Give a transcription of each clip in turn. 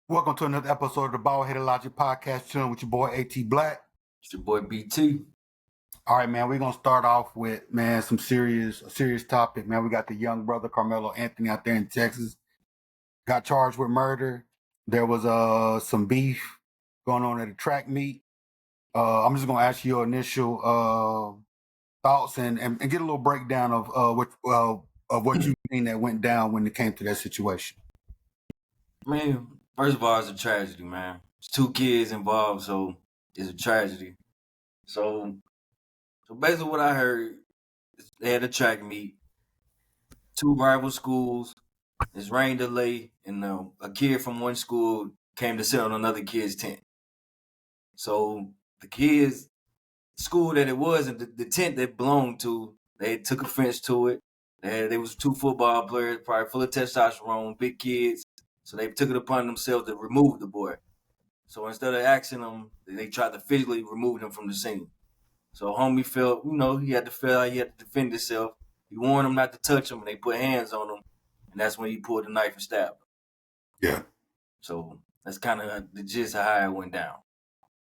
Welcome to another episode of the Bald-Headed Logic Podcast, chilling with your boy AT Black. It's your boy BT. All right, man, we're gonna start off with a serious topic, man. We got the young brother Carmelo Anthony out there in Texas. Got charged with murder. There was some beef going on at a track meet. I'm just gonna ask you your initial thoughts and get a little breakdown of what you mean that went down when it came to that situation. Man, first of all, it's a tragedy, man. It's two kids involved, so it's a tragedy. So basically what I heard is they had a track meet, two rival schools, it's rain delay, and a kid from one school came to sit on another kid's tent. So the kids, school that it was, and the tent they belonged to, they took offense to it. They was two football players, probably full of testosterone, big kids. So they took it upon themselves to remove the boy. So instead of asking him, they tried to physically remove him from the scene. So homie felt, he had to feel like he had to defend himself. He warned him not to touch him, and they put hands on him, and that's when he pulled the knife and stabbed him. Yeah. So that's kind of the gist of how it went down.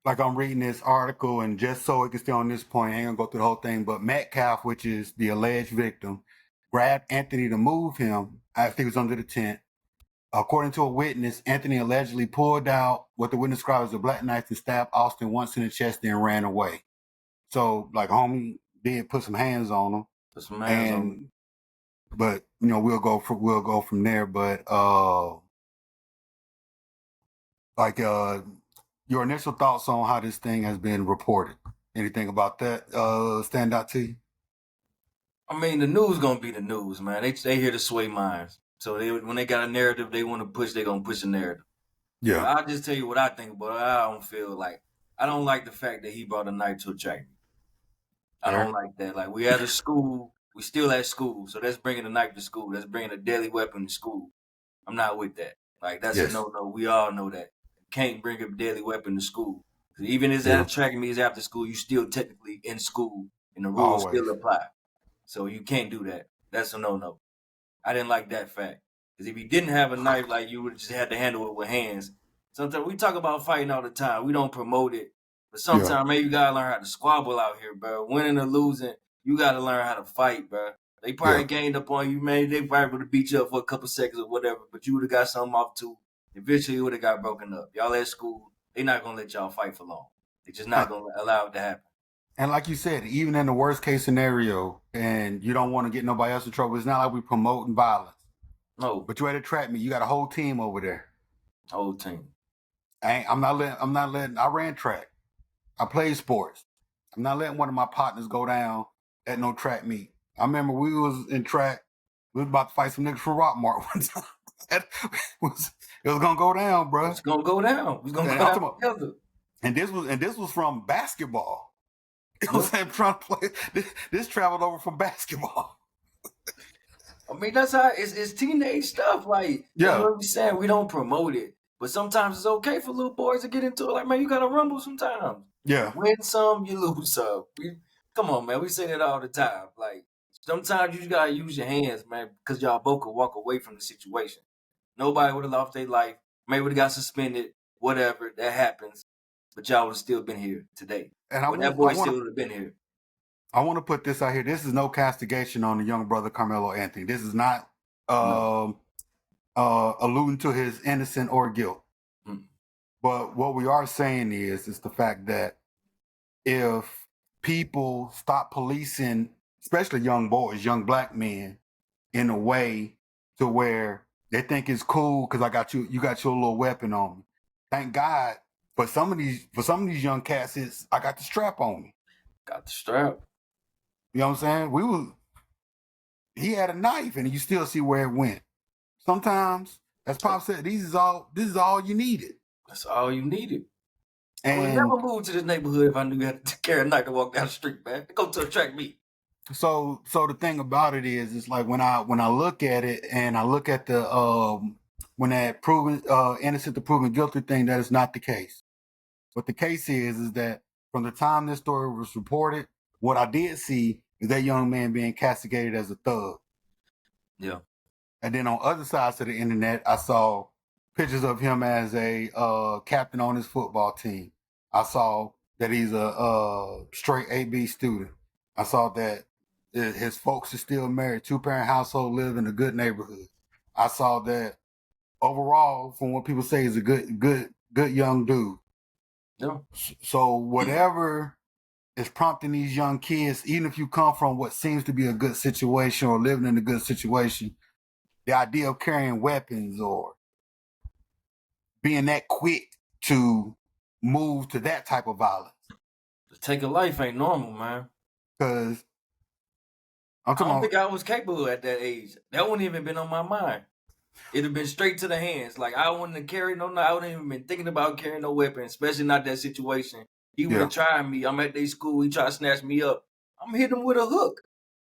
Like I'm reading this article, and just so it can stay on this point, I ain't gonna go through the whole thing, but Metcalf, which is the alleged victim, grabbed Anthony to move him after he was under the tent. According to a witness, Anthony allegedly pulled out what the witness described as a black knife and stabbed Austin once in the chest, then ran away. So, like, homie did put some hands on him. Put some hands on him. But we'll go from there. But your initial thoughts on how this thing has been reported. Anything about that stand out to you? I mean, the news gonna be the news, man. They here to sway minds. So when they got a narrative they want to push, they gonna push a narrative. Yeah. But I'll just tell you what I think about it. I don't like the fact that he brought a knife to a track meet. I don't like that. Like, we at a school, we still at school, so that's bringing a knife to school. That's bringing a deadly weapon to school. I'm not with that. Like, that's a no-no. We all know that. You can't bring a deadly weapon to school. Even if that track meet is after school, you still technically in school, and the rules still apply. So you can't do that. That's a no-no. I didn't like that fact. Because if you didn't have a knife, like, you would just had to handle it with hands. Sometimes we talk about fighting all the time. We don't promote it. But sometimes, maybe you gotta learn how to squabble out here, bro. Winning or losing, you gotta learn how to fight, bro. They probably gained up on you, man. They probably would have beat you up for a couple seconds or whatever, but you would have got something off too. Eventually, you would have got broken up. Y'all at school, they not gonna let y'all fight for long. They just not gonna allow it to happen. And like you said, even in the worst case scenario, and you don't want to get nobody else in trouble, it's not like we promoting violence. No. But you at a track meet, you got a whole team over there. Whole team. I ran track. I played sports. I'm not letting one of my partners go down at no track meet. I remember we was in track. We was about to fight some niggas from Rockmart one time. it was gonna go down, bro. It's gonna go down. It's gonna go down together. And this was from basketball. It was him trying to play. This traveled over from basketball. I mean, that's how it's teenage stuff. Like, you know what I'm saying? We don't promote it. But sometimes it's okay for little boys to get into it. Like, man, you gotta rumble sometimes. Yeah. Win some, you lose some. Come on, man. We say that all the time. Like, sometimes you just gotta use your hands, man, because y'all both could walk away from the situation. Nobody would have lost their life. Maybe would have got suspended. Whatever, that happens. But y'all would have still been here today. And that boy still would have been here. I want to put this out here. This is no castigation on the young brother Carmelo Anthony. This is not alluding to his innocence or guilt. But what we are saying is the fact that if people stop policing, especially young boys, young black men, in a way to where they think it's cool because you got your little weapon on me. Thank God for some of these young cats, I got the strap on me. Got the strap. You know what I'm saying? He had a knife, and you still see where it went. Sometimes, as Pop said, this is all you needed. That's all you needed. And I would never move to this neighborhood if I knew you had to carry a knife to walk down the street, man. Go to a track meet. So the thing about it is, it's like when I look at it and I look at the when that proven innocent to proven guilty thing, that is not the case. What the case is that from the time this story was reported, what I did see is that young man being castigated as a thug. Yeah. And then on other sides of the internet, I saw pictures of him as a captain on his football team. I saw that he's a straight AB student. I saw that his folks are still married, 2-parent household, live in a good neighborhood. I saw that overall, from what people say, he's a good young dude. Yeah. So whatever is prompting these young kids, even if you come from what seems to be a good situation or living in a good situation, the idea of carrying weapons or being that quick to move to that type of violence. To take a life ain't normal, man. Because I don't think I was capable at that age. That wouldn't even been on my mind. It'd have been straight to the hands. Like, I wouldn't have carried no knife. I wouldn't even been thinking about carrying no weapon, especially not that situation. He would have tried me. I'm at their school. He tried to snatch me up. I'm hitting him with a hook.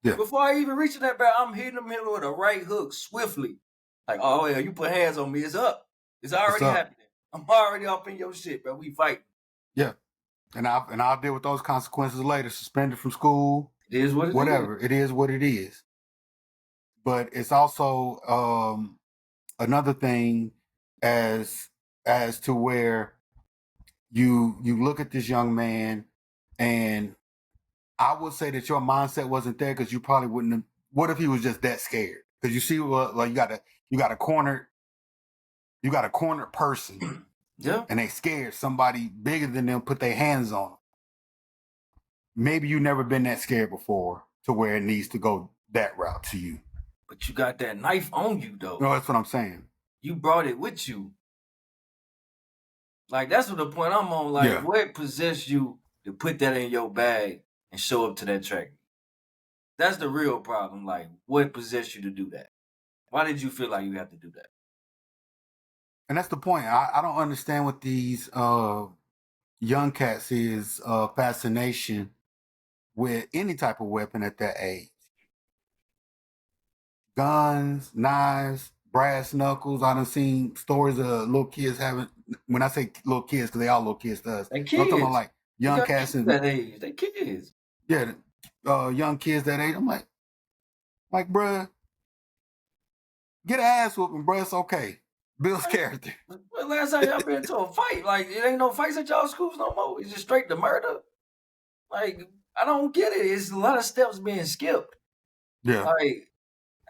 Yeah. Before I even reach that back, I'm hitting him with a right hook swiftly. Like, oh, yeah, you put hands on me. It's up. It's already happening. I'm already up in your shit, bro. We fighting. Yeah. And I'll deal with those consequences later. Suspended from school. It is what it is. Whatever. It is what it is. But it's also another thing as to where you look at this young man, and I would say that your mindset wasn't there because you probably wouldn't have. What if he was just that scared? Because you see, like you got a cornered person, yeah, and they scared somebody bigger than them put their hands on them. Maybe you never been that scared before to where it needs to go that route to you. But you got that knife on you, though. No, that's what I'm saying. You brought it with you. Like, that's what the point I'm on. Like, what possessed you to put that in your bag and show up to that track? That's the real problem. Like, what possessed you to do that? Why did you feel like you have to do that? And that's the point. I don't understand what these young cats is fascination with any type of weapon at that age. Guns, knives, brass knuckles. I done seen stories of little kids having. When I say little kids, because they all little kids to us. They kids. I'm talking about like young cats and that age. They kids. Yeah, young kids that age. I'm like, bruh, get an ass whooping, bruh. It's okay. Builds character. Well, last time y'all been to a fight, like, it ain't no fights at y'all schools no more. It's just straight to murder. Like, I don't get it. It's a lot of steps being skipped. Yeah. Like,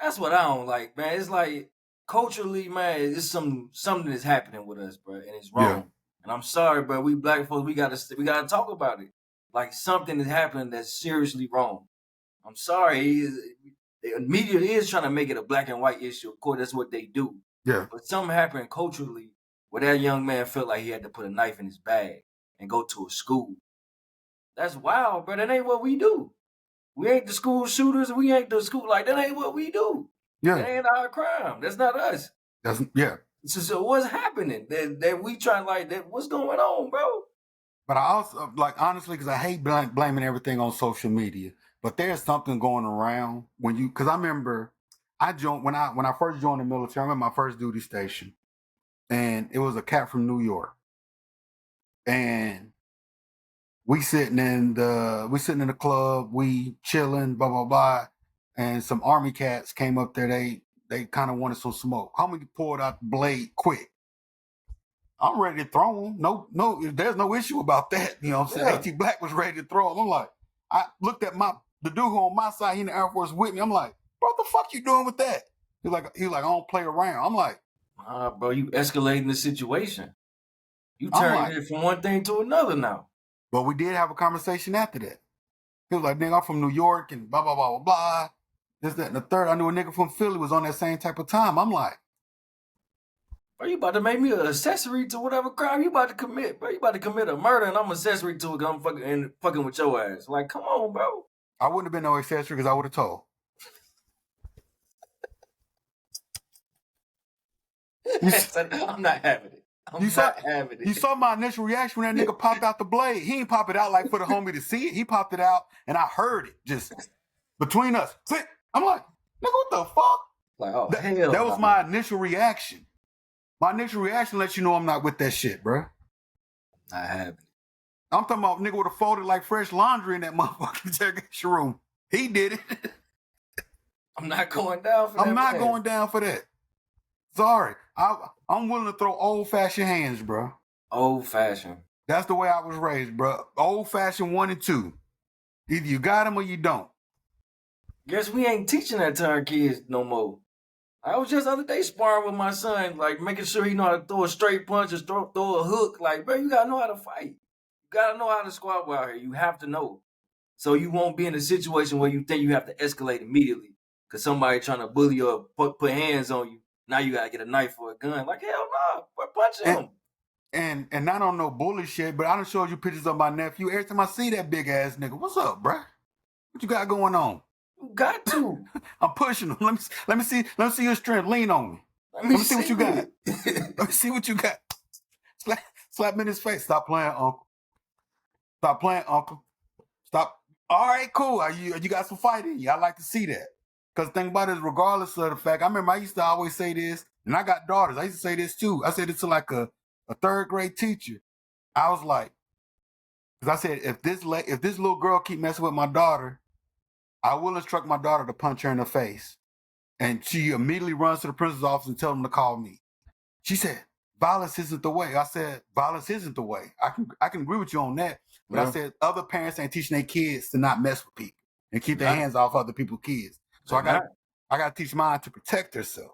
that's what I don't like, man. It's like, culturally, man, it's something that's happening with us, bro, and it's wrong. Yeah. And I'm sorry, bro. We black folks, we gotta talk about it. Like, something is happening that's seriously wrong. I'm sorry. The media is trying to make it a black and white issue. Of course, that's what they do. Yeah. But something happened culturally where that young man felt like he had to put a knife in his bag and go to a school. That's wild, bro. That ain't what we do. We ain't the school shooters. We ain't the school. Like, that ain't what we do. Yeah. That ain't our crime. That's not us. So what's happening? That we trying like that. What's going on, bro? But I also, like, honestly, because I hate blaming everything on social media. But there's something going around because I remember when I first joined the military. I remember my first duty station, and it was a cat from New York, and we sitting in the club, we chilling, blah blah blah, and some army cats came up there. They kind of wanted some smoke. Homie pulled out the blade quick. I'm ready to throw him. No, there's no issue about that. You know what I'm saying? AT Black was ready to throw him. I'm like, I looked at the dude who on my side, he in the Air Force with me. I'm like, bro, what the fuck you doing with that? He's like, I don't play around. I'm like, bro, you escalating the situation. You turning it from one thing to another now. But we did have a conversation after that. He was like, nigga, I'm from New York and blah, blah, blah, blah, blah. This, that, and the third. I knew a nigga from Philly was on that same type of time. I'm like, bro, you about to make me an accessory to whatever crime you about to commit, bro. You about to commit a murder and I'm an accessory to it because I'm fucking with your ass. Like, come on, bro. I wouldn't have been no accessory because I would have told. I'm not having it. You saw my initial reaction when that nigga popped out the blade. He ain't pop it out like for the homie to see it. He popped it out and I heard it just between us. I'm like, nigga, what the fuck? Like, oh, hell. That was my initial reaction. My initial reaction lets you know I'm not with that shit, bro. I haven't. I'm talking about nigga would have folded like fresh laundry in that motherfucking interrogation room. He did it. I'm not going down for that. I'm not going down for that. Sorry. I'm willing to throw old-fashioned hands, bro. Old-fashioned. That's the way I was raised, bro. Old-fashioned 1 and 2. Either you got them or you don't. Guess we ain't teaching that to our kids no more. I was just the other day sparring with my son, like making sure he know how to throw a straight punch or throw a hook. Like, bro, you gotta know how to fight. You gotta know how to squabble out here. You have to know. So you won't be in a situation where you think you have to escalate immediately because somebody trying to bully you or put hands on you. Now you gotta get a knife or a gun. Like, hell no, punch him. And I don't know bully shit, but I done showed you pictures of my nephew. Every time I see that big ass nigga, what's up, bruh? What you got going on? You got to. I'm pushing him. Let me see your strength. Lean on me. Let me see what you got. Let me see what you got. Slap him in his face. Stop playing, uncle. Stop playing, uncle. Stop. All right, cool. You got some fight in you. I like to see that. Because the thing about it is, regardless of the fact, I remember I used to always say this, and I got daughters. I used to say this too. I said it to like a third grade teacher. I was like, because I said, if this little girl keep messing with my daughter, I will instruct my daughter to punch her in the face. And she immediately runs to the principal's office and tells them to call me. She said, violence isn't the way. I said, violence isn't the way. I can agree with you on that. But I said, other parents ain't teaching their kids to not mess with people and keep their hands off other people's kids. So I got to teach mine to protect herself.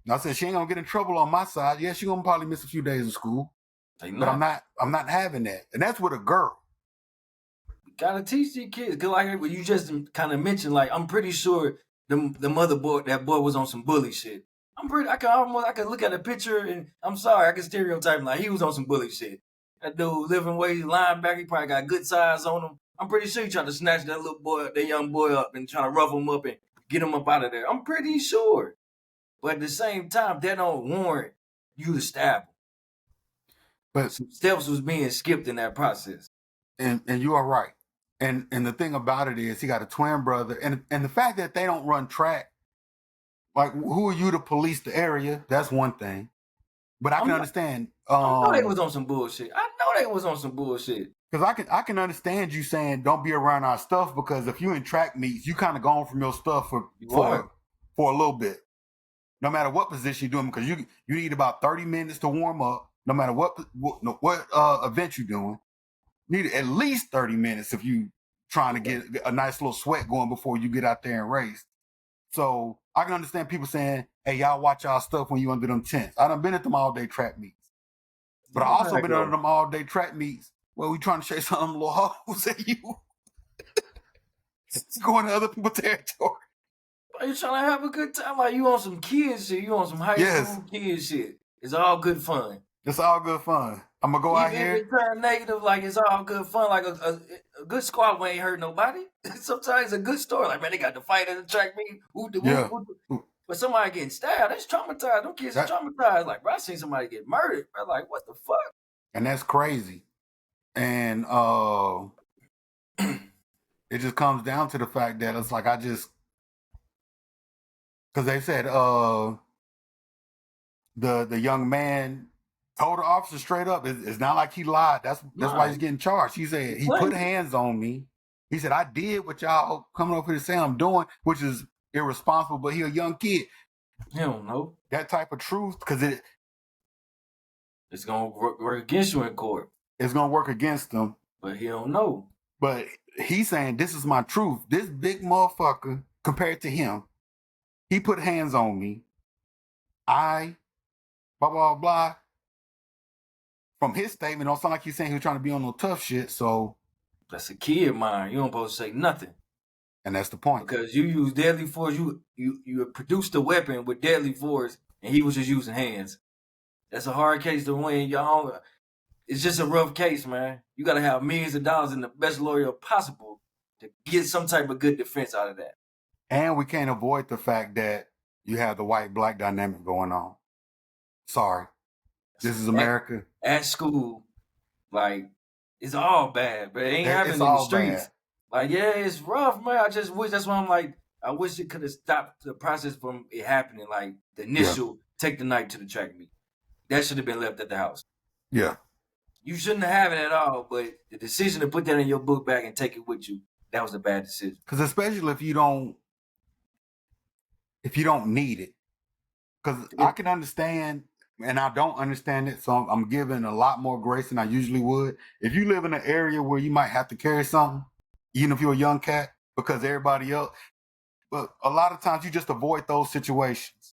And I said, she ain't gonna get in trouble on my side. Yeah, she gonna probably miss a few days of school. But I'm not having that. And that's with a girl. You gotta teach these kids. Cause like you just kind of mentioned, like I'm pretty sure that boy was on some bully shit. I can look at a picture and I'm sorry, I can stereotype him like he was on some bully shit. That dude living way linebacker, he probably got good size on him. I'm pretty sure he tried to snatch that young boy up and trying to rough him up and get him up out of there. I'm pretty sure. But at the same time, that don't warrant you to stab him. But some steps was being skipped in that process. And you are right. And the thing about it is he got a twin brother. And the fact that they don't run track, like who are you to police the area? That's one thing. But I can understand. I know they was on some bullshit. Because I can understand you saying don't be around our stuff, because if you in track meets, you kind of gone from your stuff for a little bit. No matter what position you're doing, because you need about 30 minutes to warm up. No matter what event you're doing, you need at least 30 minutes if you trying to get a nice little sweat going before you get out there and race. So I can understand people saying, hey, y'all watch y'all stuff when you under them tents. I done been at them all-day track meets. But I also been under them all-day track meets where we trying to chase some little hoes at you. Going to other people's territory. You trying to have a good time? Like you on some kids shit. You on some high school kids shit. It's all good fun. It's all good fun. I'm going to go out here. If it turn negative, like it's all good fun. Like a good squad ain't hurt nobody. Sometimes it's a good story. Like, man, they got to fight at the track meet. But somebody getting stabbed, that's traumatized. Them kids are traumatized. Like, bro, I seen somebody get murdered. Bro, like, what the fuck? And that's crazy. And it just comes down to the fact that it's like because they said the young man told the officer straight up, it's not like he lied. That's why he's getting charged. He said he put hands on me. He said I did what y'all coming up here to say I'm doing, which is irresponsible. But he a young kid. He don't know that type of truth, because it's gonna work against you in court. It's gonna work against him. But he don't know. But he's saying this is my truth. This big motherfucker, compared to him, he put hands on me. Blah blah blah. From his statement, it don't sound like he's saying he was trying to be on no tough shit. So that's a kid mind. You don't supposed to say nothing. And that's the point. Because you use deadly force. You produced a weapon with deadly force, and he was just using hands. That's a hard case to win. Y'all, it's just a rough case, man. You got to have millions of dollars and the best lawyer possible to get some type of good defense out of that. And we can't avoid the fact that you have the white-black dynamic going on. Sorry. This is America. At school, like, it's all bad, but it ain't happening in the streets. Bad. Like, yeah, it's rough, man. I just wish, that's why I'm like, I wish it could have stopped the process from it happening. Like, the initial, take the knife to the track meet. That should have been left at the house. Yeah. You shouldn't have it at all, but the decision to put that in your book bag and take it with you, that was a bad decision. Because especially if you don't need it. because I can understand, and I don't understand it, so I'm giving a lot more grace than I usually would. If you live in an area where you might have to carry something, even if you're a young cat, because everybody else, but a lot of times you just avoid those situations.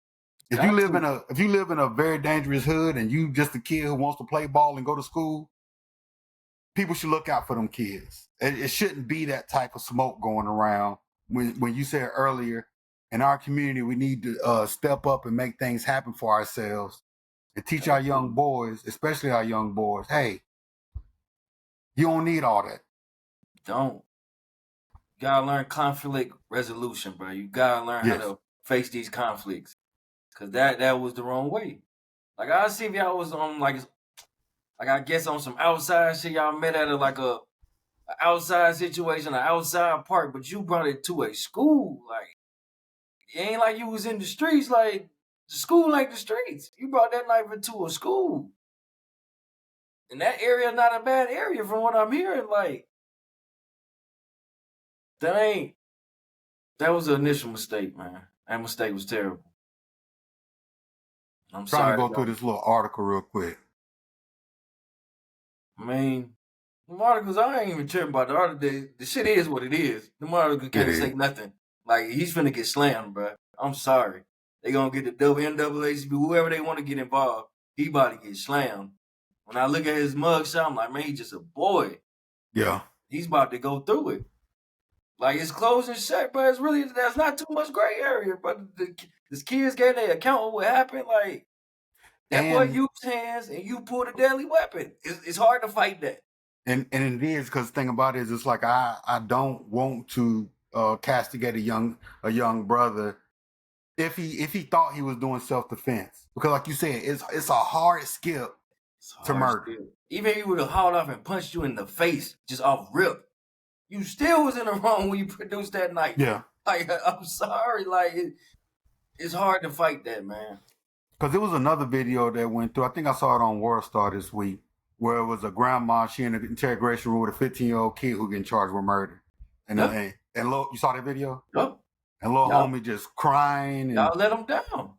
If you live in a very dangerous hood and you just a kid who wants to play ball and go to school, people should look out for them kids. It shouldn't be that type of smoke going around. When you said earlier, in our community, we need to step up and make things happen for ourselves and teach our young boys, especially our young boys, hey, you don't need all that. Don't. You gotta learn conflict resolution, bro. You gotta learn how to face these conflicts. Cause that was the wrong way. Like I see if y'all was on like I guess on some outside shit, y'all met at a outside situation, an outside park, but you brought it to a school. Like it ain't like you was in the streets. Like the school ain't the streets. You brought that knife into a school, and that area not a bad area from what I'm hearing. Like that was an initial mistake, man. That mistake was terrible. I'm trying to go through this little article real quick. I mean, the articles, I ain't even tripping about the article. The shit is what it is. The article can't say nothing. Like, he's finna get slammed, bro. I'm sorry. They gonna get the NAACP, whoever they want to get involved. He about to get slammed. When I look at his mugshot, I'm like, man, he's just a boy. Yeah. He's about to go through it. Like, it's closed and shut, but it's really, there's not too much gray area. But this kids gave their account of what happened. Like, that boy used hands and you pulled a deadly weapon. It's hard to fight that. And it is, because the thing about it is, it's like I don't want to castigate a young brother if he thought he was doing self-defense, because like you said, it's a hard skip to murder. Even if he would have hauled off and punched you in the face just off rip, you still was in the wrong when you produced that knife. Yeah. Like, I'm sorry, like it's hard to fight that, man. Because there was another video that went through. I think I saw it on WorldStar this week, where it was a grandma, she in an interrogation room with a 15-year-old kid who getting charged with murder. And you saw that video? Yep. And little homie just crying. Y'all let him down.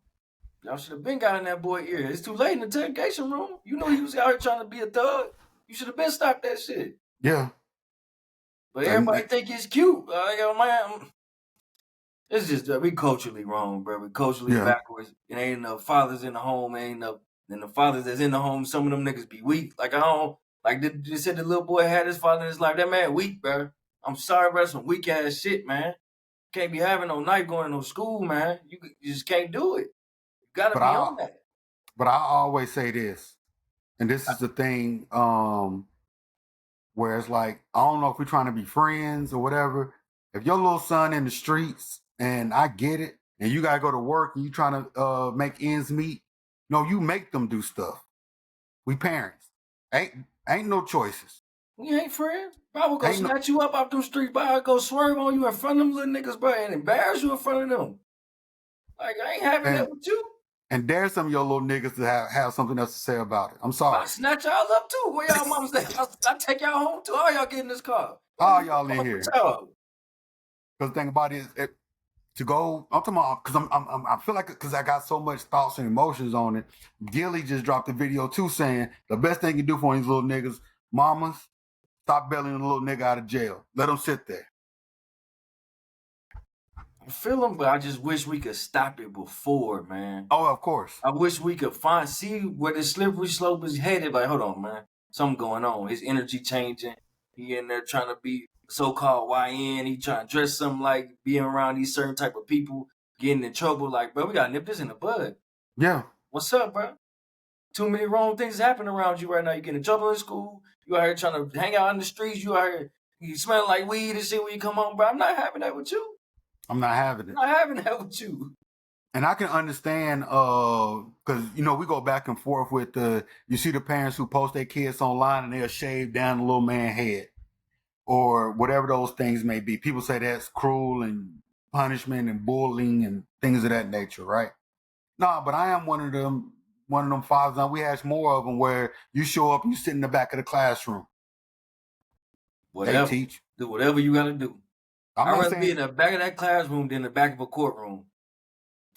Y'all should have been got in that boy ear. It's too late in the interrogation room. You know he was out here trying to be a thug. You should have been stopped that shit. Yeah. But everybody think it's cute. Man, it's just we culturally wrong, bro. We culturally backwards. It ain't enough fathers in the home. Ain't enough. And the fathers that's in the home, some of them niggas be weak. Like I don't like they said the little boy had his father in his life. That man weak, bro. I'm sorry, bro. That's some weak ass shit, man. Can't be having no knife going to no school, man. You just can't do it. You gotta be on that. But I always say this, and this is the thing, where it's like, I don't know if we're trying to be friends or whatever. If your little son in the streets, and I get it, and you gotta go to work and you trying to make ends meet, no, you make them do stuff. We parents. Ain't no choices. We ain't friends. I would go snatch you up off them streets, but I go swerve on you in front of them little niggas, bro, and embarrass you in front of them. Like, I ain't having that with you. And dare some of your little niggas to have something else to say about it. I'm sorry. I snatch y'all up too. Where y'all mamas at? I take y'all home too. All y'all get in this car. All y'all in here. Because the thing about it is, to go, I'm talking about, because I feel like, because I got so much thoughts and emotions on it. Gilly just dropped a video too saying the best thing you do for these little niggas, mamas, stop bailing the little nigga out of jail. Let him sit there. I feel him, but I just wish we could stop it before, man. Oh, of course. I wish we could see where the slippery slope is headed. Like, hold on, man. Something going on. His energy changing. He in there trying to be so-called YN. He trying to dress something like being around these certain type of people, getting in trouble. Like, bro, we got to nip this in the bud. Yeah. What's up, bro? Too many wrong things happening around you right now. You getting in trouble in school. You out here trying to hang out in the streets. You out here, you smell like weed and shit when you come home, bro. I'm not having that with you. I'm not having it. I'm not having that with you. And I can understand, because, we go back and forth with you see the parents who post their kids online and they'll shave down the little man's head or whatever those things may be. People say that's cruel and punishment and bullying and things of that nature, right? No, but I am one of them fathers. Now, we have more of them where you show up and you sit in the back of the classroom. Whatever. They teach. Do whatever you got to do. I'd rather be in the back of that classroom than the back of a courtroom.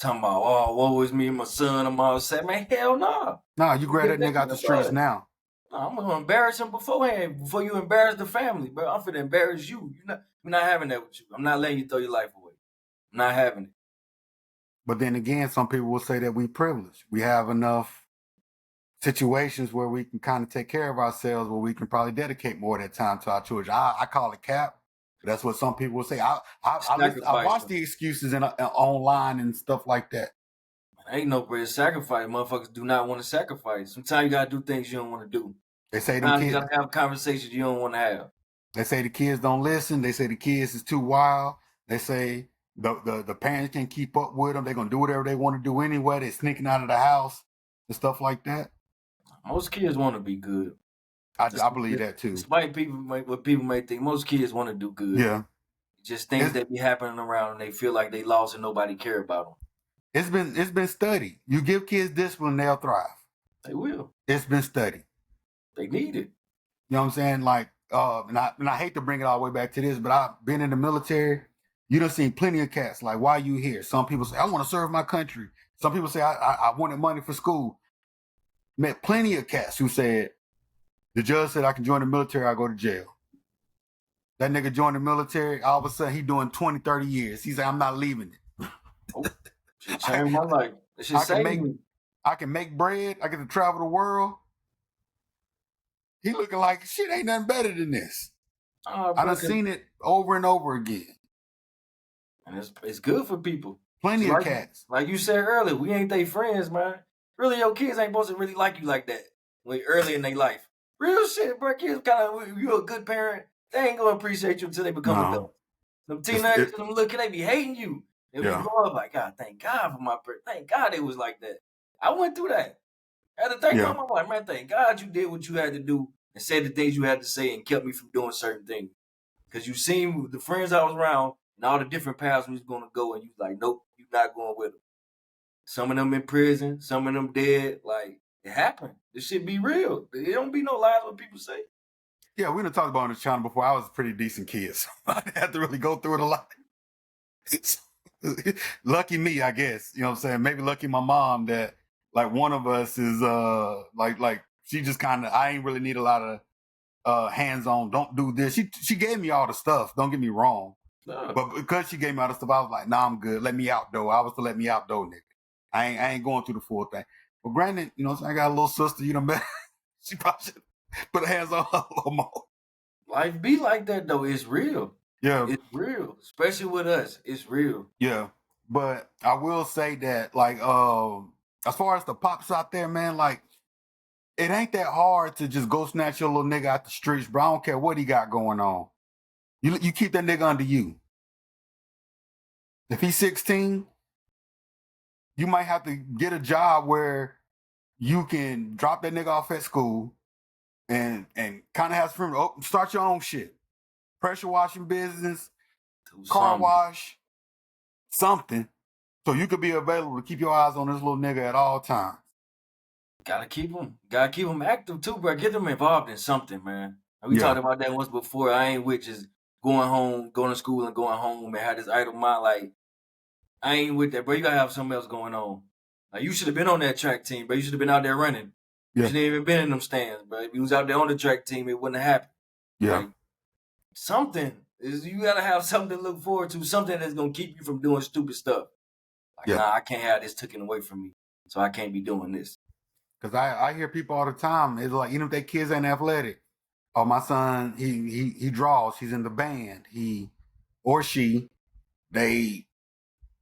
talking about, oh, what was me and my son? I'm all set, man. Hell no. Nah, you grab that nigga out the streets now. No, I'm gonna embarrass him beforehand before you embarrass the family, bro. I'm finna embarrass you. We're not having that with you. I'm not letting you throw your life away. I'm not having it. But then again, some people will say that we privileged. We have enough situations where we can kind of take care of ourselves, where we can probably dedicate more of that time to our children. I call it cap. That's what some people will say. I watch the excuses online and stuff like that. Ain't no great sacrifice. Motherfuckers do not want to sacrifice. Sometimes you gotta do things you don't want to do. They say you gotta have conversations you don't want to have. They say the kids don't listen. They say the kids is too wild. They say the parents can't keep up with them. They're gonna do whatever they want to do anyway. They're sneaking out of the house and stuff like that. Most kids want to be good. I believe that too. Despite what people may think, most kids want to do good. Yeah. Just things that be happening around and they feel like they lost and nobody care about them. It's been studied. You give kids discipline, they'll thrive. They will. It's been studied. They need it. You know what I'm saying? Like, and I hate to bring it all the way back to this, but I've been in the military. You done seen plenty of cats. Like, why are you here? Some people say, I want to serve my country. Some people say, I wanted money for school. Met plenty of cats who said, the judge said I can join the military, I go to jail. That nigga joined the military, all of a sudden he doing 20, 30 years. He said, I'm not leaving it. Oh, shit changed my life. I can make bread. I get to travel the world. He looking like shit ain't nothing better than this. I done seen it over and over again. And it's good for people. Plenty of cats. Like you said earlier, we ain't they friends, man. Really, your kids ain't supposed to really like you like that when early in their life. Real shit, bro. Kids kind of, you a good parent, they ain't gonna appreciate you until they become adults. Them teenagers, them little kids, they be hating you. They be grow up like, God, thank God for my parents. Thank God it was like that. I went through that. I had to thank my mom, like, man, thank God you did what you had to do and said the things you had to say and kept me from doing certain things. Because you seen the friends I was around and all the different paths we was going to go, and you like, nope, you not going with them. Some of them in prison, some of them dead. Like, it happened. This shit be real. It don't be no lies what people say. Yeah, we done talked about on this channel before. I was a pretty decent kid, so I didn't have to really go through it a lot. Lucky me, I guess. You know what I'm saying? Maybe lucky my mom that like one of us is like she just kind of, I ain't really need a lot of hands-on, don't do this. She gave me all the stuff, don't get me wrong. No. But because she gave me all the stuff, I was like, nah, I'm good. Let me out though. I was to let me out though, nigga. I ain't going through the full thing. But granted, you know, I got a little sister, you know, man. She probably should put her hands on her a little more. Life be like that though. It's real. Yeah. It's real. Especially with us. It's real. Yeah. But I will say that, like, as far as the pops out there, man, like, it ain't that hard to just go snatch your little nigga out the streets, bro. I don't care what he got going on. You keep that nigga under you. If he's 16, you might have to get a job where you can drop that nigga off at school and kind of have some start your own shit. Pressure washing business, car wash, something. So you could be available to keep your eyes on this little nigga at all times. Gotta keep him active too, bro. Get them involved in something, man. We talked about that once before. I ain't with just going to school and going home and have this idle mind. Like, I ain't with that, bro. You gotta have something else going on. Like, you should have been on that track team, bro. You should have been out there running. You shouldn't even been in them stands, bro. If you was out there on the track team, it wouldn't have happened. Yeah. Like, something is, you gotta have something to look forward to, something that's gonna keep you from doing stupid stuff. Like, nah, I can't have this taken away from me, so I can't be doing this. Cause I hear people all the time. It's like, even if their kids ain't athletic, oh, my son, he draws, he's in the band, he or she, they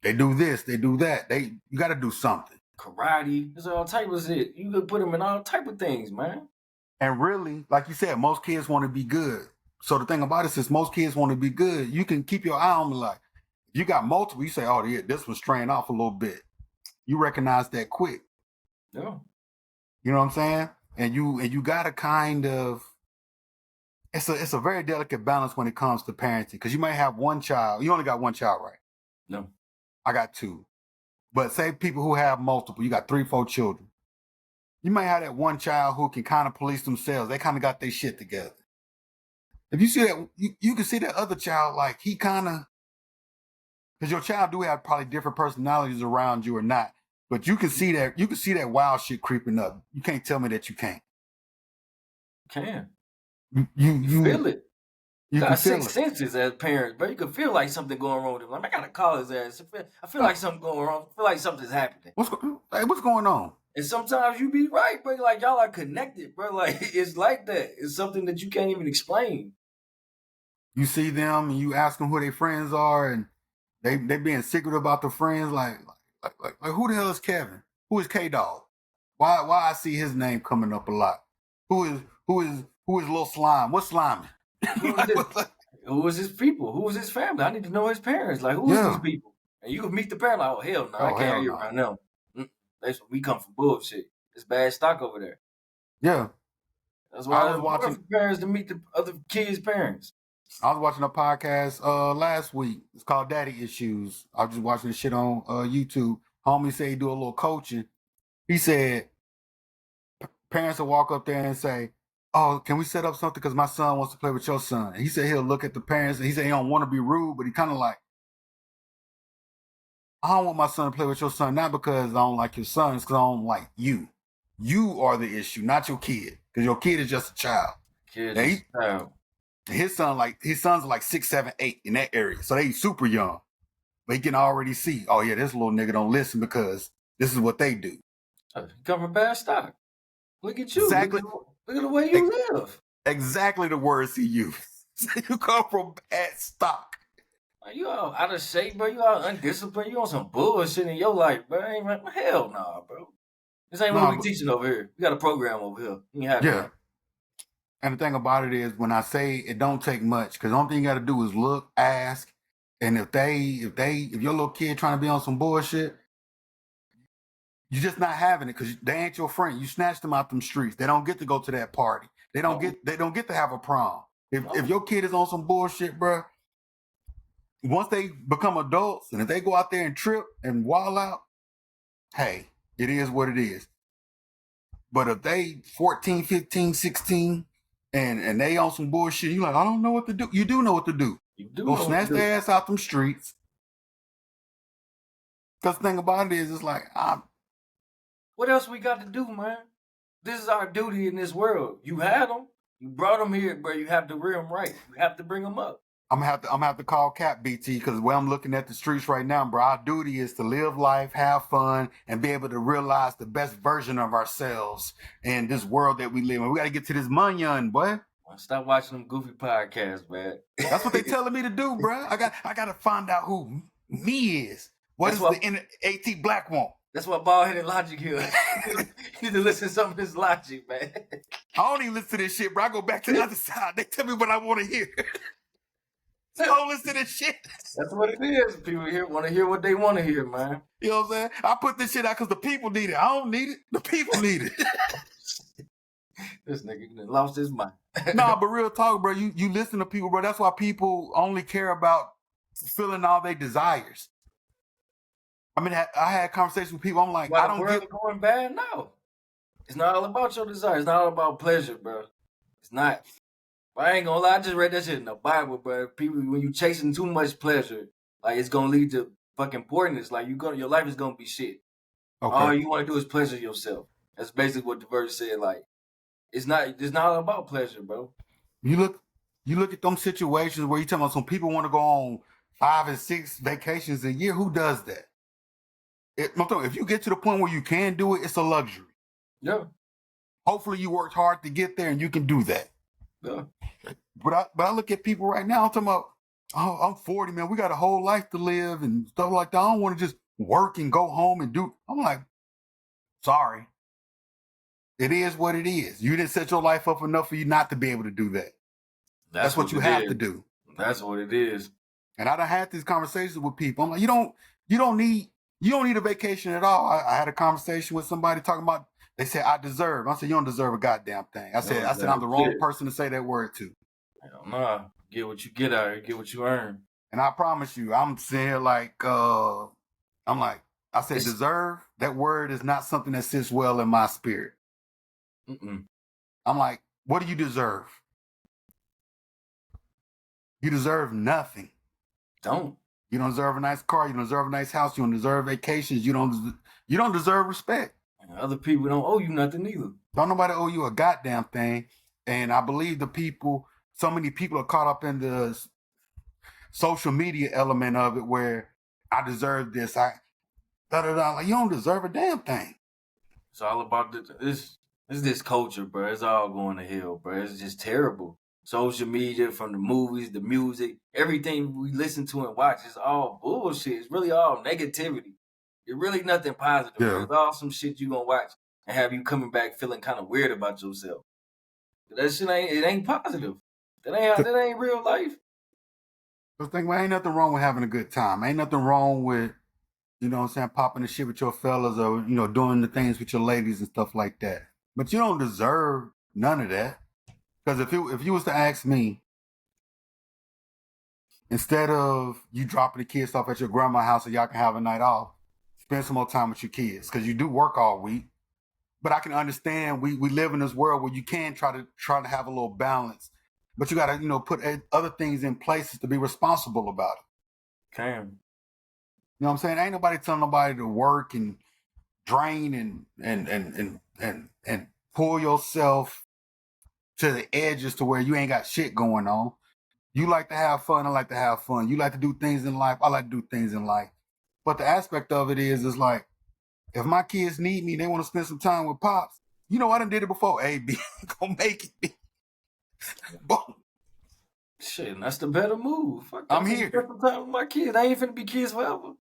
do this, they do that. You got to do something. Karate, there's all type of shit. You could put them in all type of things, man. And really, like you said, most kids want to be good. So the thing about it is, most kids want to be good. You can keep your eye on them. Like, if you got multiple, you say, oh yeah, this was straying off a little bit. You recognize that quick. Yeah. You know what I'm saying? And you gotta kind of, it's a very delicate balance when it comes to parenting, because you might have one child. You only got one child, right? No. I got two. But say people who have multiple, you got 3, 4 children. You might have that one child who can kind of police themselves. They kind of got their shit together. If you see that, you can see that other child, like, he kind of, because your child do have probably different personalities around you or not. But you can see that wild shit creeping up. You can't tell me that you can't. Can. You feel it. You Got can feel six it. senses as parents, but you can feel like something going wrong with him. Like, I gotta call his ass. I feel like something going wrong. I feel like something's happening. What's going on? And sometimes you be right, bro. Like, y'all are connected, bro. Like, it's like that. It's something that you can't even explain. You see them and you ask them who their friends are, and they being secret about the friends. Like who the hell is Kevin? Who is K Dog? Why I see his name coming up a lot? Who is Lil Slime? What's Slime? Who was this? Who was his people? Who was his family? I need to know his parents. Like, who is these people? And you can meet the parent. Like, oh hell no, I can't hear around them. We come from bullshit. It's bad stock over there. Yeah. That's why I was watching parents to meet the other kids' parents. I was watching a podcast last week. It's called Daddy Issues. I was just watching the shit on YouTube. Homie said he do a little coaching. He said parents will walk up there and say, "Oh, can we set up something? Because my son wants to play with your son." And he said he'll look at the parents and he said he don't want to be rude, but he kind of like, I don't want my son to play with your son, not because I don't like your son, it's because I don't like you. You are the issue, not your kid. Because your kid is just a child. His son's like 6, 7, 8 in that area. So they super young. But he can already see, oh yeah, this little nigga don't listen because this is what they do. Come from bad stock. Look at you. Exactly. Look at the way you live. Exactly the words he used. You come from bad stock. You all out of shape, bro. You all undisciplined. You on some bullshit in your life, bro. Hell nah, bro. This ain't what we teaching over here. We got a program over here. Yeah. And the thing about it is, when I say it don't take much, because the only thing you got to do is look, ask, and if your little kid trying to be on some bullshit, you're just not having it because they ain't your friend. You snatched them out them streets. They don't get to go to that party. They don't get to have a prom. If your kid is on some bullshit, bro. Once they become adults and if they go out there and trip and wild out, hey, it is what it is. But if they 14, 15, 16 and they on some bullshit, you like, I don't know what to do. You do know what to do. Go snatch their ass out them streets. Because the thing about it is, it's like, what else we got to do, man? This is our duty in this world. You had them. You brought them here, bro. You have to rear them right. You have to bring them up. I'm gonna have to call Cap BT because the way I'm looking at the streets right now, bro, our duty is to live life, have fun, and be able to realize the best version of ourselves in this world that we live in. We got to get to this money, boy. Stop watching them goofy podcasts, man. That's what they telling me to do, bro. I got to find out who me is. What is the AT Black want? That's what bald-headed logic here. You need to listen to some of this logic, man. I don't even listen to this shit, bro. I go back to the other side. They tell me what I want to hear. Don't listen to this shit. That's what it is. People here want to hear what they want to hear, man. You know what I'm saying? I put this shit out because the people need it. I don't need it. The people need it. This nigga lost his mind. Nah, but real talk, bro. You listen to people, bro. That's why people only care about fulfilling all their desires. I mean, I had conversations with people. I'm like, I don't get going bad. No, it's not all about your desire. It's not all about pleasure, bro. It's not. I ain't gonna lie, I just read that shit in the Bible, bro. People, when you chasing too much pleasure, like it's gonna lead to fucking poorness. Like your life is gonna be shit. Okay. All you want to do is pleasure yourself. That's basically what the verse said. Like it's not about pleasure, bro. You look at them situations where you talking about some people want to go on 5 and 6 vacations a year. Who does that? If you get to the point where you can do it, it's a luxury. Yeah. Hopefully you worked hard to get there and you can do that. Yeah. But I look at people right now, I'm talking about, oh, I'm 40, man. We got a whole life to live and stuff like that. I don't want to just work and go home and do. I'm like, sorry. It is what it is. You didn't set your life up enough for you not to be able to do that. That's what you have to do. That's what it is. And I done had these conversations with people. I'm like, you don't need a vacation at all. I had a conversation with somebody talking about, they said, I deserve. I said, you don't deserve a goddamn thing. I said, I'm the wrong person to say that word to. Hell nah. Get what you get out here. Get what you earn. And I promise you, I'm sitting here like, I said, deserve, that word is not something that sits well in my spirit. I'm like, what do you deserve? You deserve nothing. Don't. You don't deserve a nice car. You don't deserve a nice house. You don't deserve vacations. You don't deserve respect. And other people don't owe you nothing either. Don't nobody owe you a goddamn thing. And I believe so many people are caught up in the social media element of it where I deserve this. Like, you don't deserve a damn thing. It's all about this culture, bro. It's all going to hell, bro. It's just terrible. Social media, from the movies, the music, everything we listen to and watch is all bullshit. It's really all negativity. It's really nothing positive. Yeah. It's all some shit you gonna watch and have you coming back feeling kind of weird about yourself. That shit ain't positive. That ain't real life. Just think, man, ain't nothing wrong with having a good time. Ain't nothing wrong with, you know what I'm saying, popping the shit with your fellas or, you know, doing the things with your ladies and stuff like that. But you don't deserve none of that. Because if you was to ask me, instead of you dropping the kids off at your grandma's house so y'all can have a night off, spend some more time with your kids. Because you do work all week. But I can understand we live in this world where you can try to have a little balance. But you got to, you know, put other things in places to be responsible about it. Can. You know what I'm saying? Ain't nobody telling nobody to work and drain and pull yourself to the edges to where you ain't got shit going on. You like to have fun, I like to have fun. You like to do things in life, I like to do things in life. But the aspect of it is like, if my kids need me, they want to spend some time with Pops. You know, I done did it before. Hey, B, gonna make it. Boom. Shit, and that's the better move. Fuck I'm that. here. Spend some time with my kids. They ain't finna be kids forever.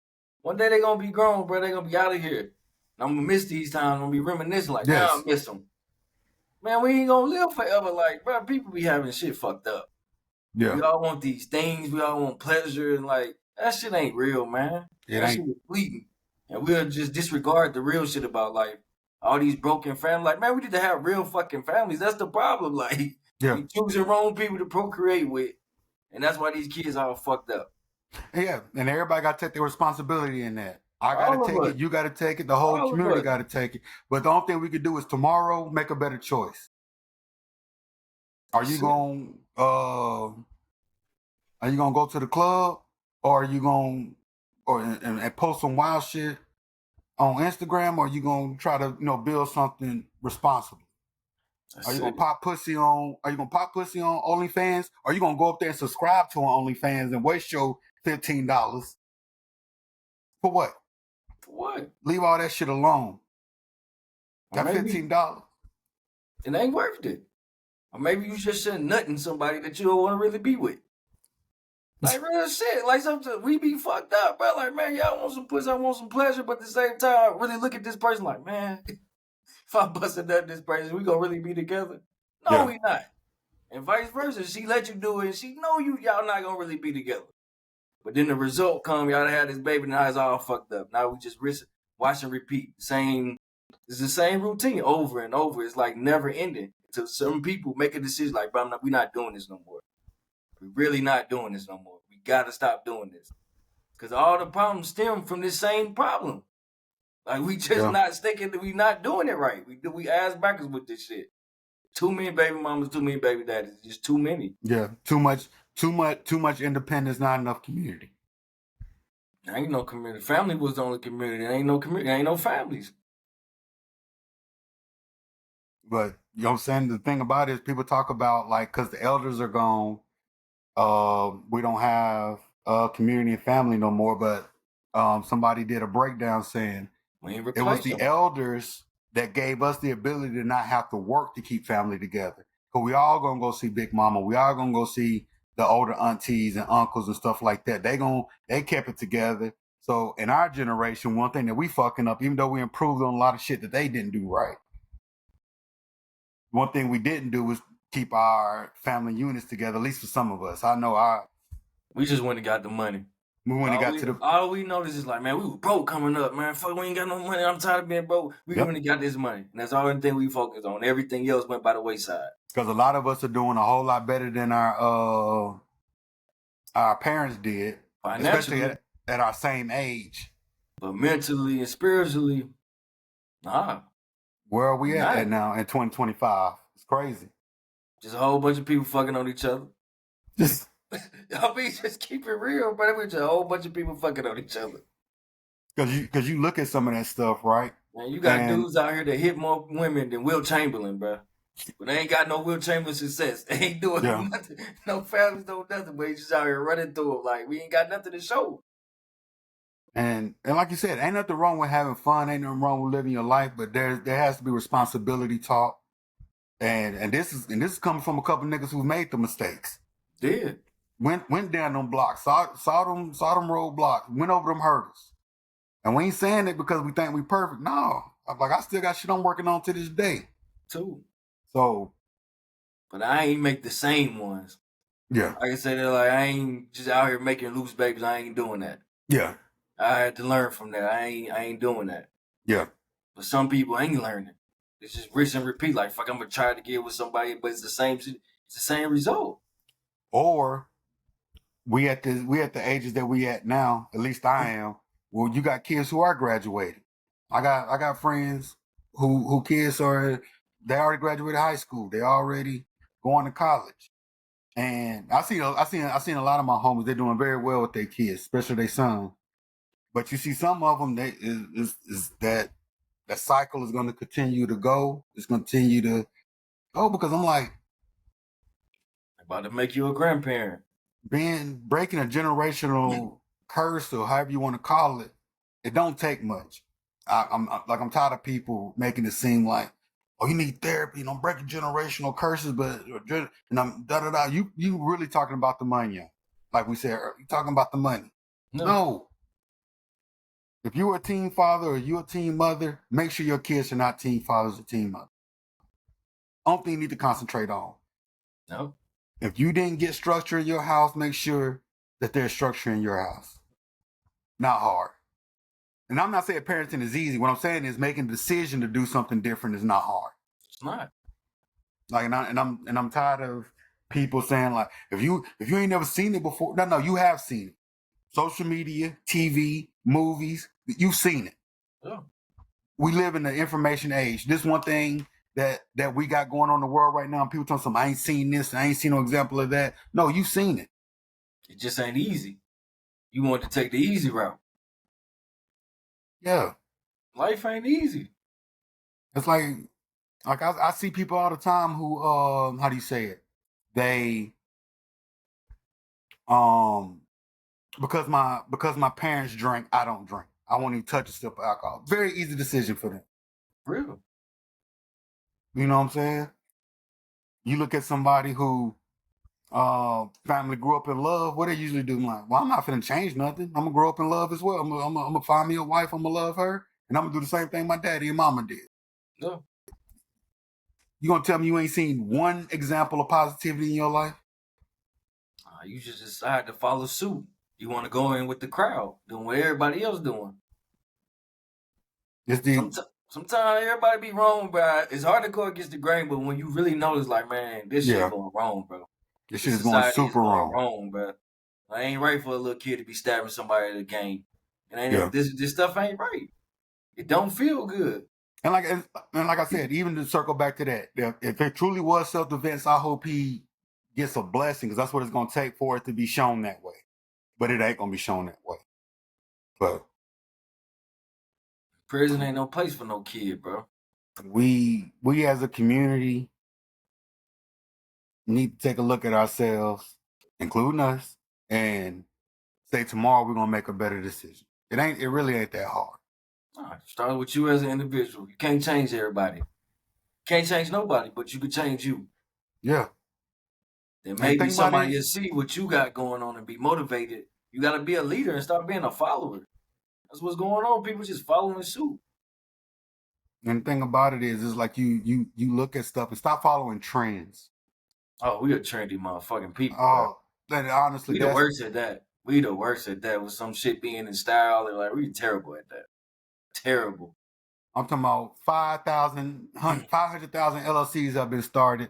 One day they gonna be grown, bro. They gonna be out of here. And I'm gonna miss these times. I'm gonna be reminiscing like, Yes. I miss them. Man, we ain't gonna live forever. Like, bro, people be having shit fucked up. Yeah. We all want these things. We all want pleasure. And like, that shit ain't real, man. That shit is fleeting. And we'll just disregard the real shit about life. All these broken families. Like, man, we need to have real fucking families. That's the problem. Like, we choosing wrong people to procreate with. And that's why these kids all fucked up. Yeah, and everybody got to take their responsibility in that. I got to take it. You got to take it. The whole community got to take it. But the only thing we could do is tomorrow make a better choice. Are you going to go to the club, or are you going and post some wild shit on Instagram, or are you going to try to, you know, build something responsible? Are you gonna pop pussy on OnlyFans? Or are you gonna go up there and subscribe to on OnlyFans and waste your $15? For what? For what? Leave all that shit alone. That $15. It ain't worth it. Or maybe you just shouldn't nutting somebody that you don't want to really be with. Like real shit. Like sometimes we be fucked up, bro. Like, man, y'all want some pussy, I want some pleasure, but at the same time, I really look at this person like, man, if I bust a nut in this person, we gonna really be together? No, we not. And vice versa. She let you do it, and she know y'all not gonna really be together. But then the result come, y'all had this baby, now it's all fucked up. Now we just watch and repeat. It's the same routine over and over. It's like never ending. Until some people make a decision like, bro, we're not doing this no more. We're really not doing this no more. We gotta stop doing this. Because all the problems stem from this same problem. Like, we just not sticking, we not doing it right. We ass backwards with this shit. Too many baby mamas, too many baby daddies. Just too many. Yeah, too much independence, not enough community. There ain't no community. Family was the only community. There ain't no community. There ain't no families. But, you know what I'm saying? The thing about it is people talk about, like, because the elders are gone, we don't have a community and family no more. But somebody did a breakdown saying it was the elders that gave us the ability to not have to work to keep family together. Because we all gonna go see Big Mama. We all gonna go see the older aunties and uncles and stuff like that. They kept it together. So in our generation, one thing that we fucking up, even though we improved on a lot of shit that they didn't do right, one thing we didn't do was keep our family units together, at least for some of us. I know we just went and got the money. We went and got to the... All we noticed is like, man, we were broke coming up, man. Fuck, we ain't got no money. I'm tired of being broke. We went and got this money. And that's all the thing we focused on. Everything else went by the wayside. Because a lot of us are doing a whole lot better than our parents did. Especially at our same age. But mentally and spiritually, nah. Where are we at now in 2025? It's crazy. Just a whole bunch of people fucking on each other. I mean, just keep it real, bro. There's a whole bunch of people fucking on each other. Because you look at some of that stuff, right? Man, you got And dudes out here that hit more women than Will Chamberlain, bro. But they ain't got no Will Chamberlain success. They ain't yeah, doing nothing. No families, no nothing. But he's just out here running through them. Like, we ain't got nothing to show. and like you said, ain't nothing wrong with having fun. Ain't nothing wrong with living your life. But there has to be responsibility taught. And this is coming from a couple niggas who made the mistakes. Yeah. Went down them blocks, saw them roadblocks, went over them hurdles. And we ain't saying it because we think we perfect. No. I still got shit I'm working on to this day. Too. So But I ain't make the same ones. yeah. Like I said, like, I ain't just out here making loose babies. I ain't doing that. Yeah. I had to learn from that. I ain't doing that. Yeah. But some people ain't learning. It's just rinse and repeat. Like, fuck, I'm gonna try to get with somebody, but it's the same shit. It's the same result. Or we at the ages that we at now, at least I am, well, you got kids who are graduating. I got friends who kids they already graduated high school. They already going to college. And I seen a lot of my homies, they're doing very well with their kids, especially their sons. But you see some of them, is that cycle is going to continue to go. It's going to continue to go because I'm like, About to make you a grandparent. breaking a generational curse or however you want to call it. It don't take much. I'm tired of people making it seem like, oh, you need therapy. Don't break generational curses, but and I'm da da da. You really talking about the money? Like we said, you talking about the money? No. If you're a teen father or you're a teen mother, make sure your kids are not teen fathers or teen mothers. Only thing you need to concentrate on. No. If you didn't get structure in your house, make sure that there's structure in your house. Not hard. And I'm not saying parenting is easy. What I'm saying is making a decision to do something different is not hard. It's not. Like, and I'm tired of people saying like, if you ain't never seen it before, no, you have seen it. Social media, TV, movies, you've seen it. Yeah. We live in the information age. This one thing that we got going on in the world right now, people telling some, I ain't seen this, I ain't seen no example of that. No, you've seen it. It just ain't easy. You want to take the easy route. Yeah. Life ain't easy. It's like I see people all the time who how do you say it? They because my parents drink, I don't drink. I won't even touch a sip of alcohol. Very easy decision for them. Real. You know what I'm saying? You look at somebody who family grew up in love, what they usually do, like, well, I'm not finna change nothing. I'm gonna grow up in love as well. I'm gonna find me a wife, I'm gonna love her, and I'm gonna do the same thing my daddy and mama did. No. You gonna tell me you ain't seen one example of positivity in your life? You just decide to follow suit. You want to go in with the crowd, doing what everybody else doing. Sometimes everybody be wrong, bro. It's hard to go against the grain, but when you really know, it's like, man, this shit going wrong, bro. This shit is going super wrong, bro. I ain't right for a little kid to be stabbing somebody at a game. And this stuff ain't right. It don't feel good. And like I said, even to circle back to that, if it truly was self-defense, I hope he gets a blessing because that's what it's going to take for it to be shown that way. But it ain't going to be shown that way. But prison ain't no place for no kid, bro. We as a community need to take a look at ourselves, including us, and say tomorrow we're gonna make a better decision. It really ain't that hard. Start with you as an individual. You can't change everybody. Can't change nobody, but you can change you. Yeah. Then maybe somebody will see what you got going on and be motivated. You got to be a leader and start being a follower. That's what's going on. People just following suit. And the thing about it is like you look at stuff and stop following trends. Oh, we are trendy motherfucking people. Oh, honestly, we the worst at that. We the worst at that with some shit being in style. And like, we terrible at that. Terrible. I'm talking about 500,000 LLCs have been started.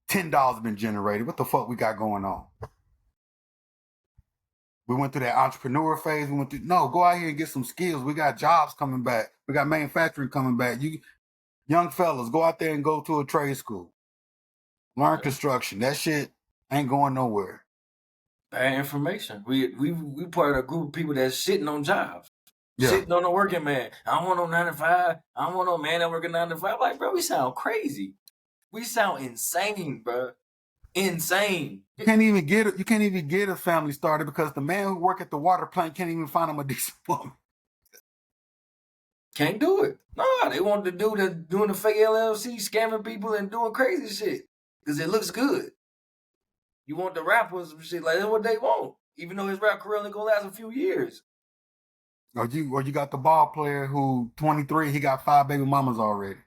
$10 have been generated. What the fuck we got going on? We went through that entrepreneur phase. Go out here and get some skills. We got jobs coming back. We got manufacturing coming back. You young fellas, go out there and go to a trade school. Learn construction. That shit ain't going nowhere. Bad information. We part of a group of people that's sitting on jobs. Yeah. Sitting on a working man. I don't want no 9 to 5. I don't want no man that working 9 to 5. Like, bro, we sound crazy. We sound insane, bro. Insane. You can't even get a family started because the man who work at the water plant can't even find him a decent woman. Can't do it. No, they want to do doing the fake LLC, scamming people and doing crazy shit because it looks good. You want the rappers and shit like that's what they want, even though his rap career only gonna last a few years. Or you got the ball player who 23, he got 5 baby mamas already.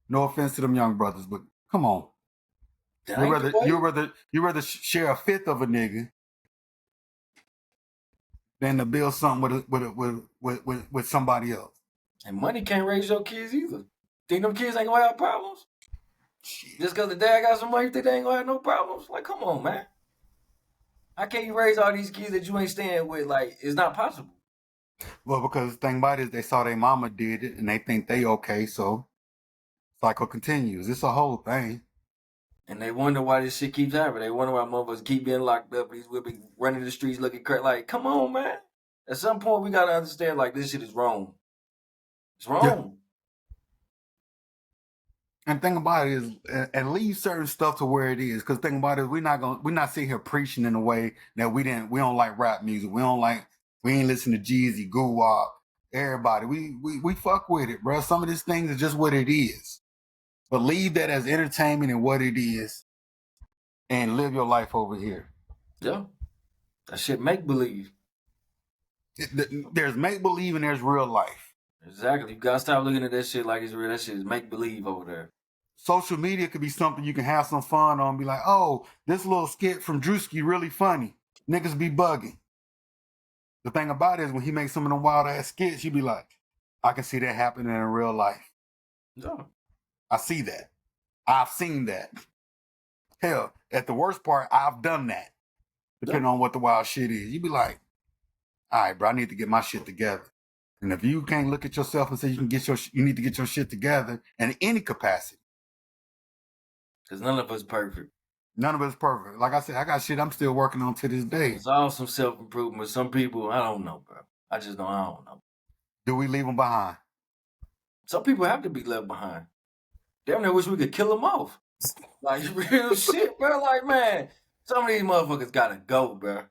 No offense to them young brothers, but come on. You rather share a fifth of a nigga than to build something with somebody else. And money can't raise your kids either. Think them kids ain't gonna have problems? Shit. Just because the dad got some money, think they ain't gonna have no problems? Like, come on, man. How can you raise all these kids that you ain't staying with? Like, it's not possible. Well, because the thing about it is they saw their mama did it and they think they okay, so cycle continues. It's a whole thing. And they wonder why this shit keeps happening. They wonder why motherfuckers keep being locked up. These women running the streets looking crazy. Like, come on, man. At some point, we gotta understand, like, this shit is wrong. It's wrong. Yeah. And thing about it is, and leave certain stuff to where it is. Because thing about it, we're not sitting here preaching in a way that we don't like rap music. We ain't listen to Jeezy, Goo Wop, everybody. We fuck with it, bro. Some of these things are just what it is. But leave that as entertainment and what it is, and live your life over here. Yeah, that shit make believe. There's make believe and there's real life. Exactly. You gotta stop looking at that shit like it's real. That shit is make believe over there. Social media could be something you can have some fun on. Be like, oh, this little skit from Drewski really funny. Niggas be bugging. The thing about it is when he makes some of them wild ass skits, you be like, I can see that happening in real life. Yeah. I see that. I've seen that. Hell, at the worst part, I've done that. Depending on what the wild shit is. You be like, all right, bro, I need to get my shit together. And if you can't look at yourself and say you need to get your shit together in any capacity. Because none of us perfect. None of us perfect. Like I said, I got shit I'm still working on to this day. It's all some self-improvement. Some people, I don't know, bro. I don't know. Do we leave them behind? Some people have to be left behind. Damn near wish we could kill them off. Like, real shit, bro. Like, man, some of these motherfuckers gotta go, bro.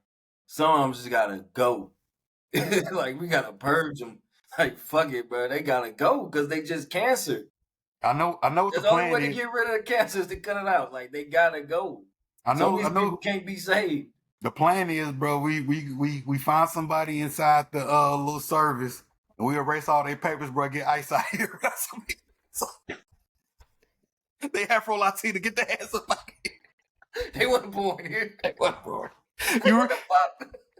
Some of them just gotta go. Like, we gotta purge them. Like, fuck it, bro. They gotta go because they just cancer. I know what the plan is. The only way to get rid of the cancer is to cut it out. Like, they gotta go. I know people can't be saved. The plan is, bro, we find somebody inside the little service and we erase all their papers, bro, get ICE out here. They Afro Latina, get their ass up out here. They wasn't born here. They wasn't born.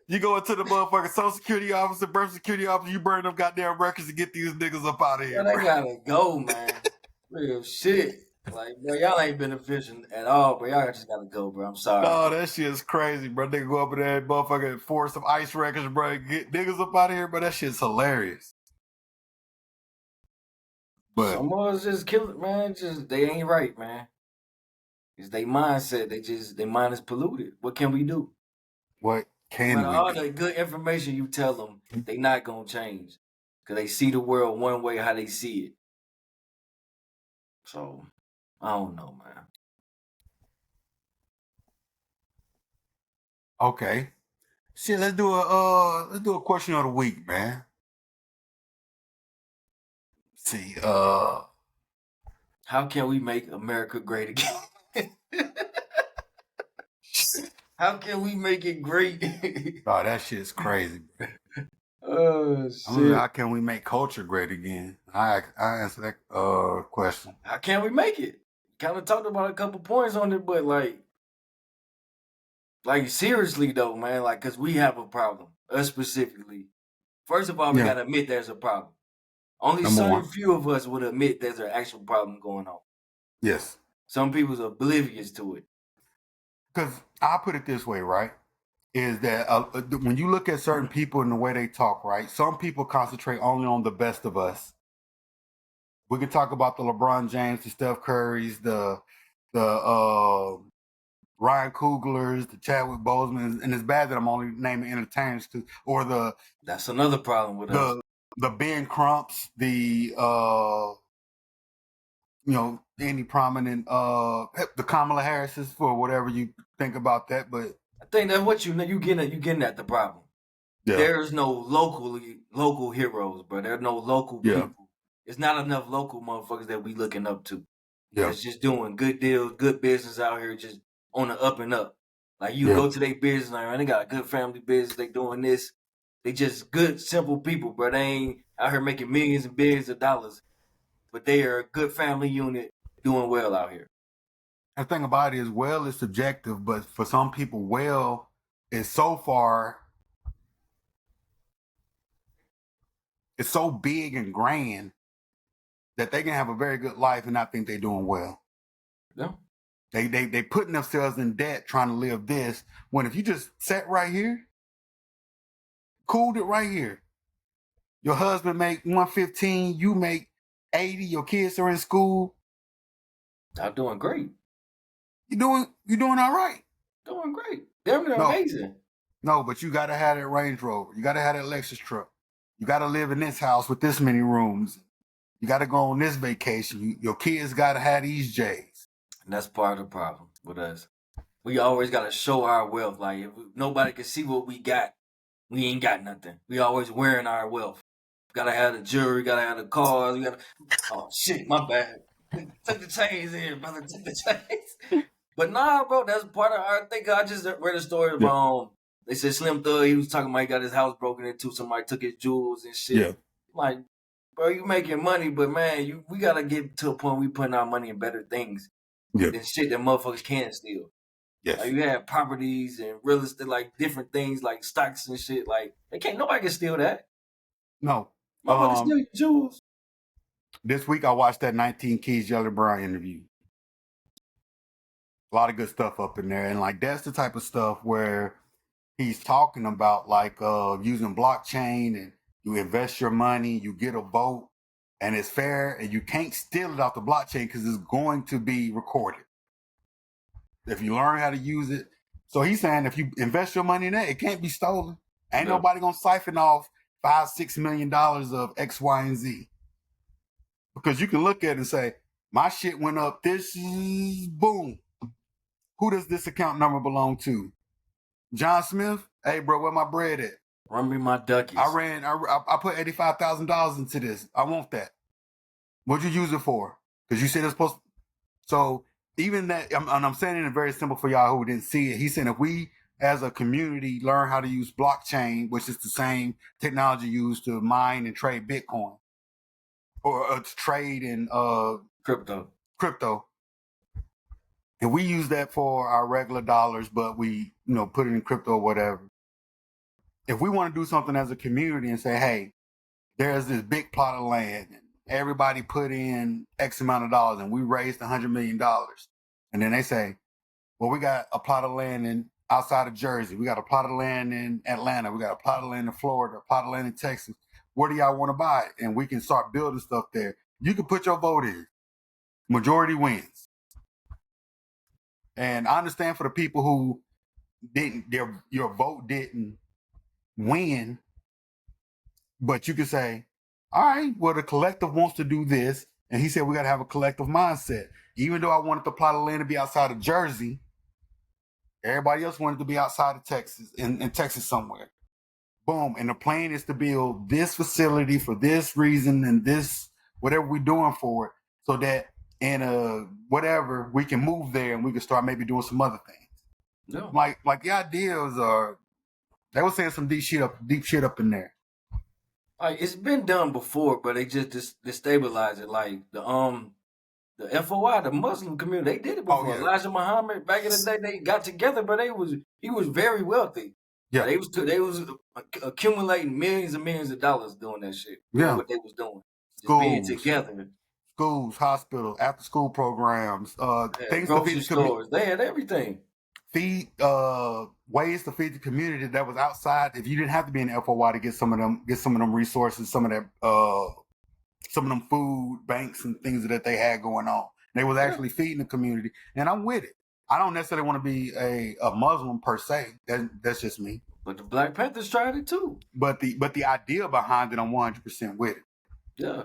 You go into the motherfucking Social Security office, the birth security office, you burn them goddamn records to get these niggas up out of here. They gotta go, man. Real shit. Like, bro, y'all ain't beneficial at all, bro. Y'all just gotta go, bro. I'm sorry. Oh, that shit is crazy, bro. They go up in there and motherfucking force some ICE records, bro. Get niggas up out of here, bro. That shit's hilarious. But some of us just kill it, man. Just they ain't right, man. It's their mindset. Their mind is polluted. What can we do? What can we do? All the good information you tell them, they not gonna change. Because they see the world one way how they see it. So, I don't know, man. Okay. Shit, let's do a question of the week, man. Let's see, how can we make America great again? How can we make it great? Oh, that shit's crazy. Oh, shit. How can we make culture great again? I answer that question. How can we make it? Kind of talked about a couple points on it, but like seriously though, man, like, cause we have a problem, us specifically. First of all, we gotta admit there's a problem. Only certain few of us would admit there's an actual problem going on. Yes. Some people's oblivious to it. Because I'll put it this way, right? Is that when you look at certain people and the way they talk, right? Some people concentrate only on the best of us. We could talk about the LeBron James, the Steph Currys, the Ryan Coogler's, the Chadwick Boseman, and it's bad that I'm only naming entertainers or That's another problem with us. the Ben Crumps, the any prominent the Kamala Harris's for whatever you think about that, but I think that's what you getting at the problem. yeah. There's no local heroes, bro. There's no local people. It's not enough local motherfuckers that we looking up to. Yeah. It's just doing good deals, good business out here, just on the up and up. Like you go to their business, like, man, they got a good family business. They doing this. They just good, simple people, bro. They ain't out here making millions and billions of dollars, but they are a good family unit doing well out here. The thing about it is, well is subjective, but for some people, well is so far, it's so big and grand that they can have a very good life and not think they're doing well. Yeah. They putting themselves in debt trying to live this, when if you just sat right here, cooled it right here, your husband make 115, you make 80, your kids are in school. I'm doing great. You're doing all right. Doing great. They're amazing. No, but you gotta have that Range Rover. You gotta have that Lexus truck. You gotta live in this house with this many rooms. You gotta go on this vacation. Your kids gotta have these J's. And that's part of the problem with us. We always gotta show our wealth. Like if nobody can see what we got, we ain't got nothing. We always wearing our wealth. Gotta have the jewelry, gotta have the cars, oh shit, my bad. Took the chains in, brother. Took the chains. But nah, bro, that's part of I think I just read a story about they said Slim Thug, he was talking about he got his house broken into, somebody took his jewels and shit. Yeah. Like, bro, you making money, but man, we gotta get to a point we putting our money in better things than shit that motherfuckers can't steal. Yes. Like you have properties and real estate, like different things like stocks and shit. Like nobody can steal that. No. Motherfuckers steal your jewels. This week I watched that 19 Keys Jelly Brown interview. A lot of good stuff up in there. And like that's the type of stuff where he's talking about like using blockchain, and you invest your money, you get a vote, and it's fair, and you can't steal it off the blockchain because it's going to be recorded. If you learn how to use it. So he's saying if you invest your money in that, it can't be stolen. Ain't nobody gonna siphon off $5-6 million of X, Y, and Z. Because you can look at it and say, my shit went up, this is boom. Who does this account number belong to? John Smith? Hey, bro, where my bread at? Run me my duckies. I put $85,000 into this. I want that. What'd you use it for? Because you said it's supposed to. So even that, and I'm saying it very simple for y'all who didn't see it. He's saying if we as a community learn how to use blockchain, which is the same technology used to mine and trade Bitcoin, or to trade in crypto. And we use that for our regular dollars, but we, put it in crypto or whatever. If we want to do something as a community and say, hey, there's this big plot of land, and everybody put in X amount of dollars, and we raised $100 million. And then they say, well, we got a plot of land outside of Jersey. We got a plot of land in Atlanta. We got a plot of land in Florida, a plot of land in Texas. Where do y'all want to buy it? And we can start building stuff there. You can put your vote in. Majority wins. And I understand for the people who your vote didn't win, but you can say, all right, well, the collective wants to do this. And he said, we got to have a collective mindset. Even though I wanted the plot of land to be outside of Jersey, everybody else wanted to be outside of Texas, in Texas somewhere. Boom. And the plan is to build this facility for this reason and this, whatever we're doing for it, so that in whatever, we can move there and we can start maybe doing some other things. No. Like the ideas are, they were saying some deep shit up in there. Like it's been done before, but they just destabilize it. Like the FOI, the Muslim community, they did it before. Elijah Muhammad, back in the day, they got together, but he was very wealthy. Yeah, they was accumulating millions and millions of dollars doing that shit. Yeah, what they was doing, just being together. Schools, hospitals, after school programs, things to feed the stores. They had everything. Ways to feed the community that was outside. If you didn't have to be in the FOI to get some of them resources, some of them food banks and things that they had going on. They was actually feeding the community, and I'm with it. I don't necessarily want to be a Muslim per se. That's just me. But the Black Panthers tried it too. But the idea behind it, I'm 100% with it. Yeah.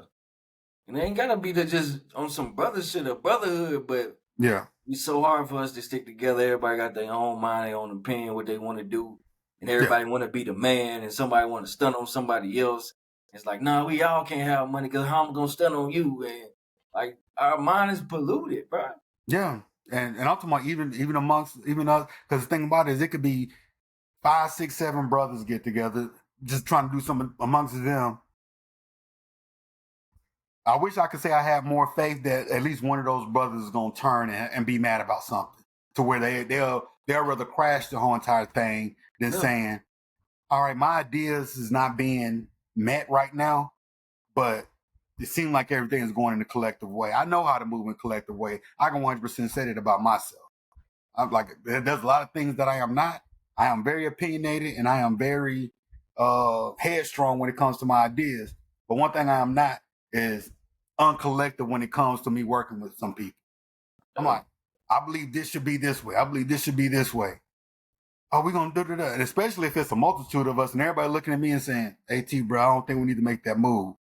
And it ain't gotta be just on some brother shit or brotherhood, but yeah, it's so hard for us to stick together. Everybody got their own mind, their own opinion, what they want to do. And everybody want to be the man, and somebody want to stun on somebody else. It's like, nah, we all can't have money because how I'm going to stun on you? And like, our mind is polluted, bro. Yeah. And I'm talking about even amongst, even us, because the thing about it is it could be 5, 6, 7 brothers get together, just trying to do something amongst them. I wish I could say I have more faith that at least one of those brothers is going to turn and be mad about something to where they'll rather crash the whole entire thing than saying, all right, my ideas is not being met right now, but it seems like everything is going in a collective way. I know how to move in a collective way. I can 100% say that about myself. I'm like, there's a lot of things that I am not. I am very opinionated and I am very headstrong when it comes to my ideas. But one thing I am not is uncollective when it comes to me working with some people. I'm like, I believe this should be this way. I believe this should be this way. Oh, we're going to do that. And especially if it's a multitude of us and everybody looking at me and saying, hey, T, bro, I don't think we need to make that move.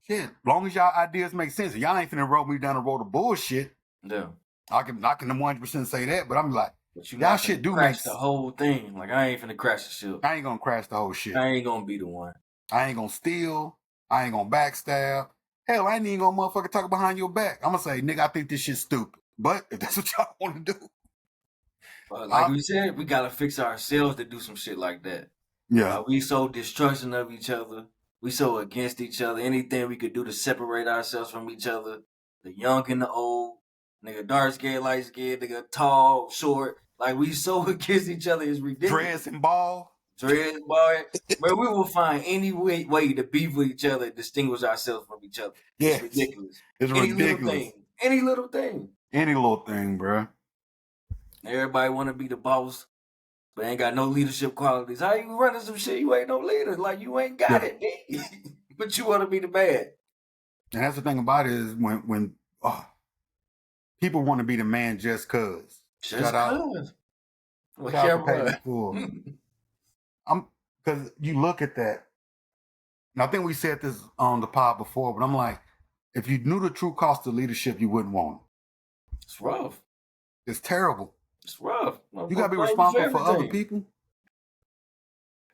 Shit, as long as y'all ideas make sense, y'all ain't finna roll me down the road of bullshit. Yeah. I can 100% say that, but I'm like, but y'all shit do make the whole thing. Like, I ain't finna crash the shit. I ain't gonna crash the whole shit. I ain't gonna be the one. I ain't gonna steal. I ain't gonna backstab. Hell, I ain't even gonna motherfucker talk behind your back. I'm gonna say, nigga, I think this shit's stupid. But if that's what y'all want to do. But like we said, we gotta fix ourselves to do some shit like that. Yeah. We so distrusting of each other. We so against each other. Anything we could do to separate ourselves from each other. The young and the old. Nigga dark skin, light skin, nigga tall, short. Like, we so against each other, it's ridiculous. Dreads and ball. Dreads, ball. But we will find any way to beef with each other and distinguish ourselves from each other. Yeah. It's ridiculous. It's ridiculous. Any little thing. Any little thing, bro. Everybody want to be the boss, but ain't got no leadership qualities. How you running some shit? You ain't no leader. Like, you ain't got it, but you want to be the man. And that's the thing about it is when people want to be the man just cause. Just cause. Because you look at that, and I think we said this on the pod before, but I'm like, if you knew the true cost of leadership, you wouldn't want it. It's rough. It's terrible. It's rough. You gotta be responsible for other people.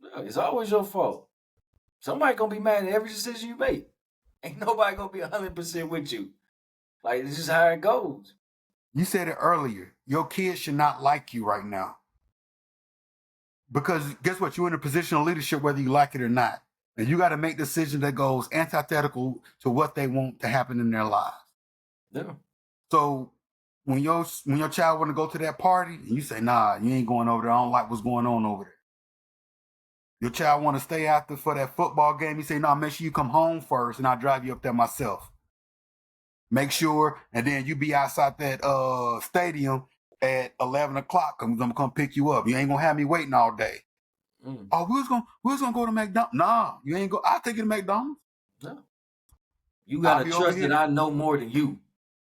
Yeah, it's always your fault. Somebody gonna be mad at every decision you make. Ain't nobody gonna be 100% with you. Like, this is how it goes. You said it earlier. Your kids should not like you right now. Because guess what? You're in a position of leadership whether you like it or not. And you got to make decisions that goes antithetical to what they want to happen in their lives. Yeah. So when your child want to go to that party and you say, nah, you ain't going over there. I don't like what's going on over there. Your child want to stay after for that football game. You say, nah, make sure you come home first and I'll drive you up there myself. Make sure, and then you be outside that stadium at 11 o'clock. I'm gonna come pick you up. You ain't gonna have me waiting all day. Oh, we was gonna go to McDonald's. Nah, you ain't go. I'll take you to McDonald's. No. You gotta trust that I know more than you.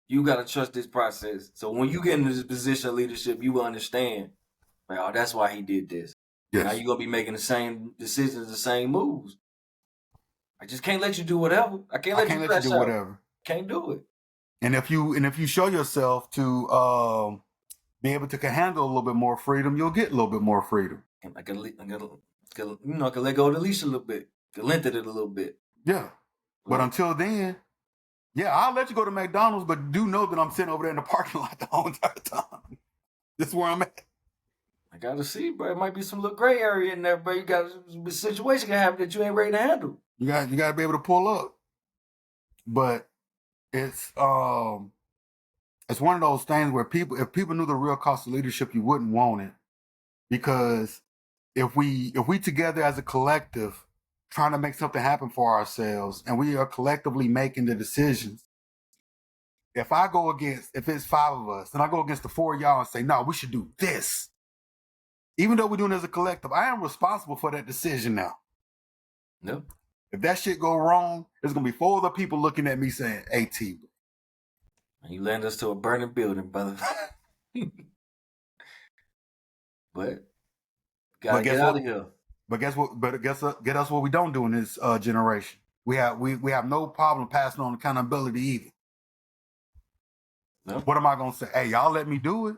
You gotta trust this process. So when you get in this position of leadership, you will understand. Like, oh, that's why he did this. Yes. Now you gonna be making the same decisions, the same moves. I just can't let you do whatever. I can't let you do whatever. Can't do it. And if you show yourself to be able to handle a little bit more freedom, you'll get a little bit more freedom. I can let go of the leash a little bit, can lengthen it a little bit. Yeah, but until then, yeah, I'll let you go to McDonald's, but do know that I'm sitting over there in the parking lot the whole entire time. This is where I'm at. I gotta see, bro. It might be some little gray area in there, bro. You got a situation can happen that you ain't ready to handle. You got to be able to pull up, but. It's one of those things where if people knew the real cost of leadership, you wouldn't want it. Because if we together as a collective trying to make something happen for ourselves and we are collectively making the decisions, if it's 5 of us and I go against the 4 of y'all and say, no, we should do this. Even though we're doing it as a collective, I am responsible for that decision now. No. If that shit go wrong, there's going to be 4 other people looking at me saying, hey, T. You land us to a burning building, brother. But gotta get out of here. But guess what? But guess what we don't do in this generation. We have no problem passing on accountability either. No. What am I gonna say? Hey, y'all let me do it.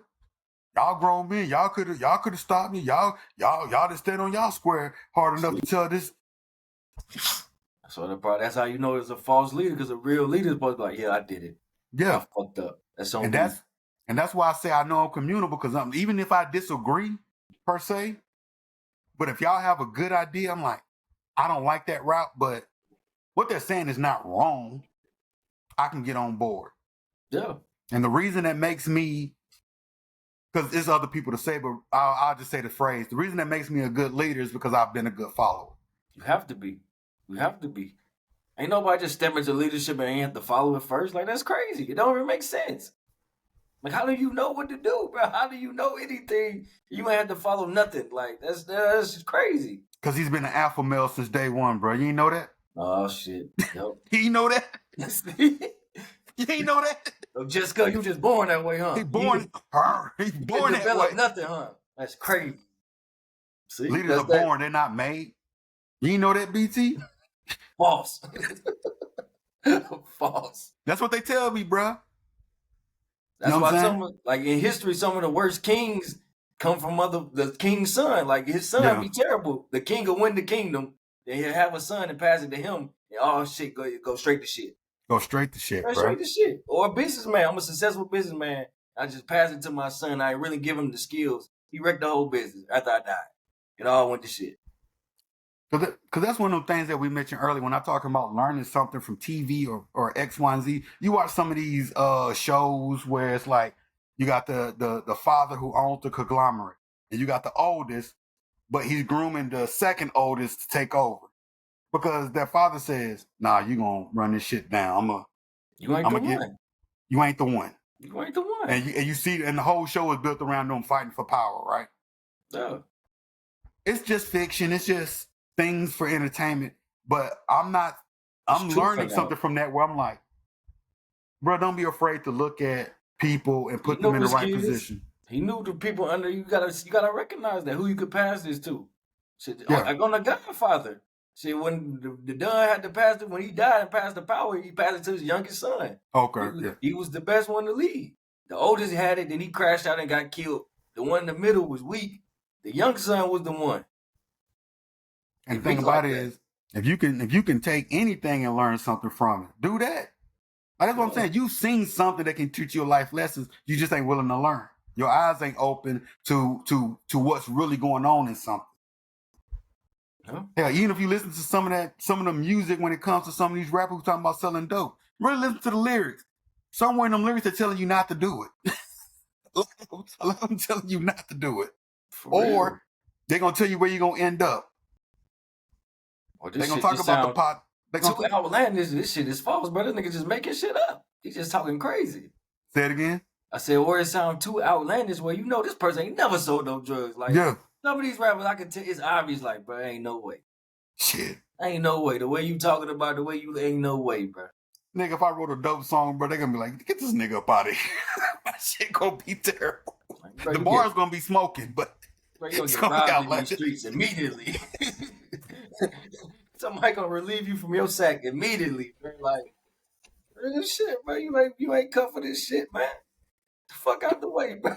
Y'all grown men. Y'all could have stopped me. Y'all didn't stand on y'all square hard enough to tell this. So that's how you know it's a false leader, because a real leader is supposed to be like, yeah, I did it. Yeah, I fucked up. That's on and me. that's why I say I know I'm communal, because even if I disagree per se, but if y'all have a good idea, I'm like, I don't like that route, but what they're saying is not wrong. I can get on board. Yeah. And the reason that makes me, because there's other people to say, but I'll just say the phrase. The reason that makes me a good leader is because I've been a good follower. You have to be. You have to be. Ain't nobody just step into leadership and ain't have to follow it first. Like, that's crazy. It don't even make sense. Like, how do you know what to do, bro? How do you know anything? You ain't have to follow nothing. Like, that's just crazy. Because he's been an alpha male since day one, bro. You ain't know that? Oh, shit. Yep. You know that? You ain't know that? Just because you just born that way, huh? He's born that way. Nothing, huh? That's crazy. See, leaders are born, they're not made. You ain't know that, BT? False. False. That's what they tell me, bro. That's why like in history, some of the worst kings come from the king's son. Like, his son be terrible. The king will win the kingdom, then he'll have a son and pass it to him, and all shit go straight to shit. Go straight to shit, bro. Straight to shit. Or a businessman. I'm a successful businessman. I just pass it to my son. I really give him the skills. He wrecked the whole business after I died. It all went to shit. Because that's one of the things that we mentioned earlier when I'm talking about learning something from TV or X, Y, and Z. You watch some of these shows where it's like you got the father who owns the conglomerate, and you got the oldest, but he's grooming the second oldest to take over. Because their father says, nah, you gonna run this shit down. You ain't the one. You ain't the one. You ain't the one. And you see, and the whole show is built around them fighting for power, right? Yeah. It's just fiction. It's just things for entertainment. But I'm learning something from that where I'm like, bro, don't be afraid to look at people and put them in the right position. He knew the people under you. Gotta recognize that, who you could pass this to. Shit, like on the Godfather. See, when the Don had to pass it, when he died and passed the power, he passed it to his youngest son. Okay, he was the best one to lead. The oldest had it, then he crashed out and got killed. The one in the middle was weak. The young son was the one. And the thing about it is, if you can take anything and learn something from it, do that. That's what I'm saying. You've seen something that can teach you life lessons. You just ain't willing to learn. Your eyes ain't open to what's really going on in something. Huh? Hell, even if you listen to some of the music when it comes to some of these rappers who talking about selling dope, really listen to the lyrics. Somewhere in them lyrics they're telling you not to do it. I'm telling you not to do it. Or they're gonna tell you where you're gonna end up. They're gonna talk about the pot. Too outlandish. This shit is false, bro. This nigga just making shit up. He's just talking crazy. Say it again. I said, or it sound too outlandish where you know this person ain't never sold no drugs. Like, some of these rappers, I can tell it's obvious, like, bro, ain't no way. Shit. Ain't no way. The way you talking about, the way you, ain't no way, bro. Nigga, if I wrote a dope song, bro, they gonna be like, get this nigga up out of here. That shit gonna be terrible. Like, bro, the bar's gonna be smoking, but bro, you gonna get robbed in the streets immediately. Somebody gonna relieve you from your sack immediately, bro. Like, this shit, bro. You ain't cut for this shit, man. The fuck out the way, bro.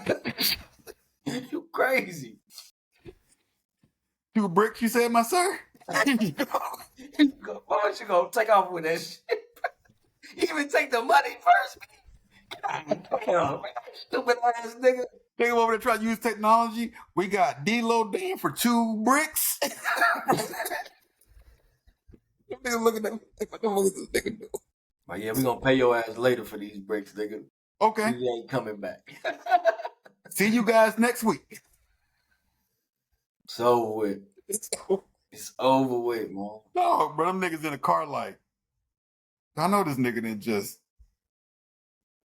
You crazy. 2 bricks, you said, my sir? Why don't you go take off with that shit? Even take the money first. Damn, stupid ass nigga. Nigga over there trying to use technology. We got D-Lo Dan for 2 bricks. Nigga looking at me like, what the fuck is this nigga do? But yeah, we gonna pay your ass later for these bricks, nigga. Okay. You ain't coming back. See you guys next week. It's over with. It's over with, man. No, bro, them niggas in the car like, I know this nigga didn't just.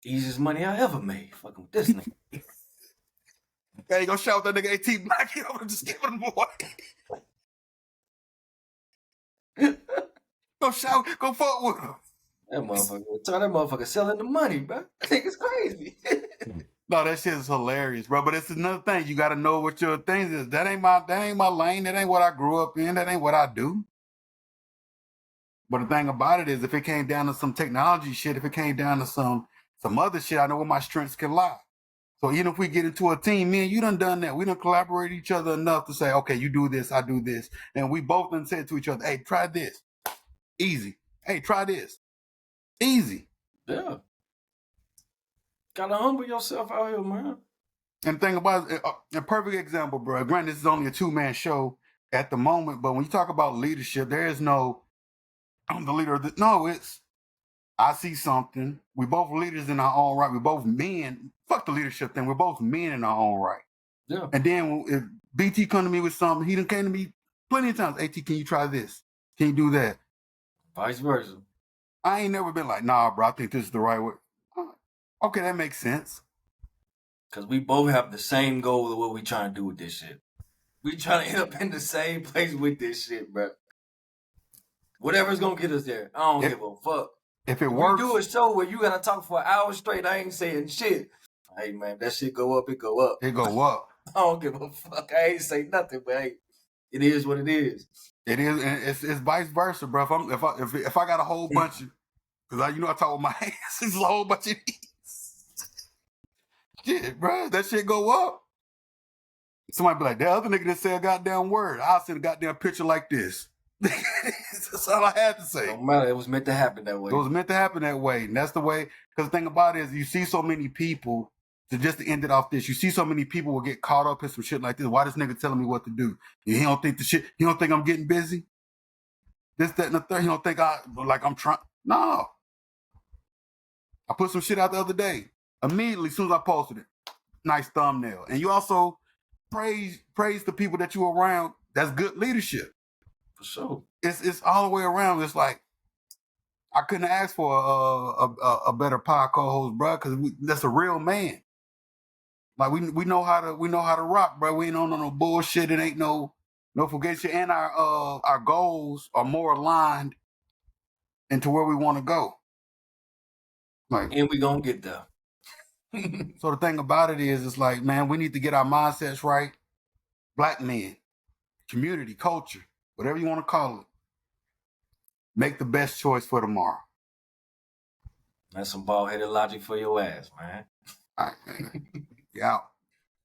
Easiest money I ever made. Fucking with this nigga. Hey, go shout that nigga AT Black. I'm just giving him away. Go shout, go fuck with him. That motherfucker selling the money, bro. I think it's crazy. No, that shit is hilarious, bro. But it's another thing. You got to know what your things is. That ain't my lane. That ain't what I grew up in. That ain't what I do. But the thing about it is, if it came down to some technology shit, if it came down to some other shit, I know where my strengths can lie. So even if we get into a team, me and you done that. We done collaborate each other enough to say, okay, you do this, I do this. And we both done said to each other, hey, try this. Easy. Hey, try this. Easy. Yeah. Gotta humble yourself out here, man. And the thing about it, a perfect example, bro. Granted, this is only a 2-man show at the moment, but when you talk about leadership, there is no, I'm the leader of the, no, it's, I see something. We both leaders in our own right. We both men. Fuck the leadership thing. We're both men in our own right. Yeah. And then if BT come to me with something, he done came to me plenty of times. AT, can you try this? Can you do that? Vice versa. I ain't never been like, nah, bro, I think this is the right way. Okay, that makes sense. Because we both have the same goal of what we trying to do with this shit. We trying to end up in the same place with this shit, bro. Whatever's going to get us there. I don't give a fuck. If it works. We do a show where you got to talk for an hour straight, I ain't saying shit. Hey, man, that shit go up, it go up. It go up. I don't give a fuck. I ain't say nothing, but hey, it is what it is. It is, and it's vice versa, bro. If I got a whole bunch of, because I talk with my hands, it's a whole bunch of these. Shit, bro, that shit go up. Somebody be like, that other nigga that said a goddamn word. I'll send a goddamn picture like this. That's all I had to say. No matter, it was meant to happen that way. It was meant to happen that way, and that's the way. Because the thing about it is, you see so many people. To end it off this, you see so many people will get caught up in some shit like this. Why this nigga telling me what to do? He don't think he don't think I'm getting busy. This, that, and the third. He don't think I'm trying. No. I put some shit out the other day. Immediately, as soon as I posted it, nice thumbnail. And you also praise the people that you're around. That's good leadership. For sure. It's all the way around. It's like, I couldn't ask for a better pod co-host, bro, because that's a real man. Like we know how to rock, bro. We ain't on no bullshit. It ain't no forget you. And our goals are more aligned into where we want to go. Like, and we gonna get there. So the thing about it is, it's like, man, we need to get our mindsets right. Black men, community, culture, whatever you want to call it. Make the best choice for tomorrow. That's some bald-headed logic for your ass, man. All right, man. Yeah.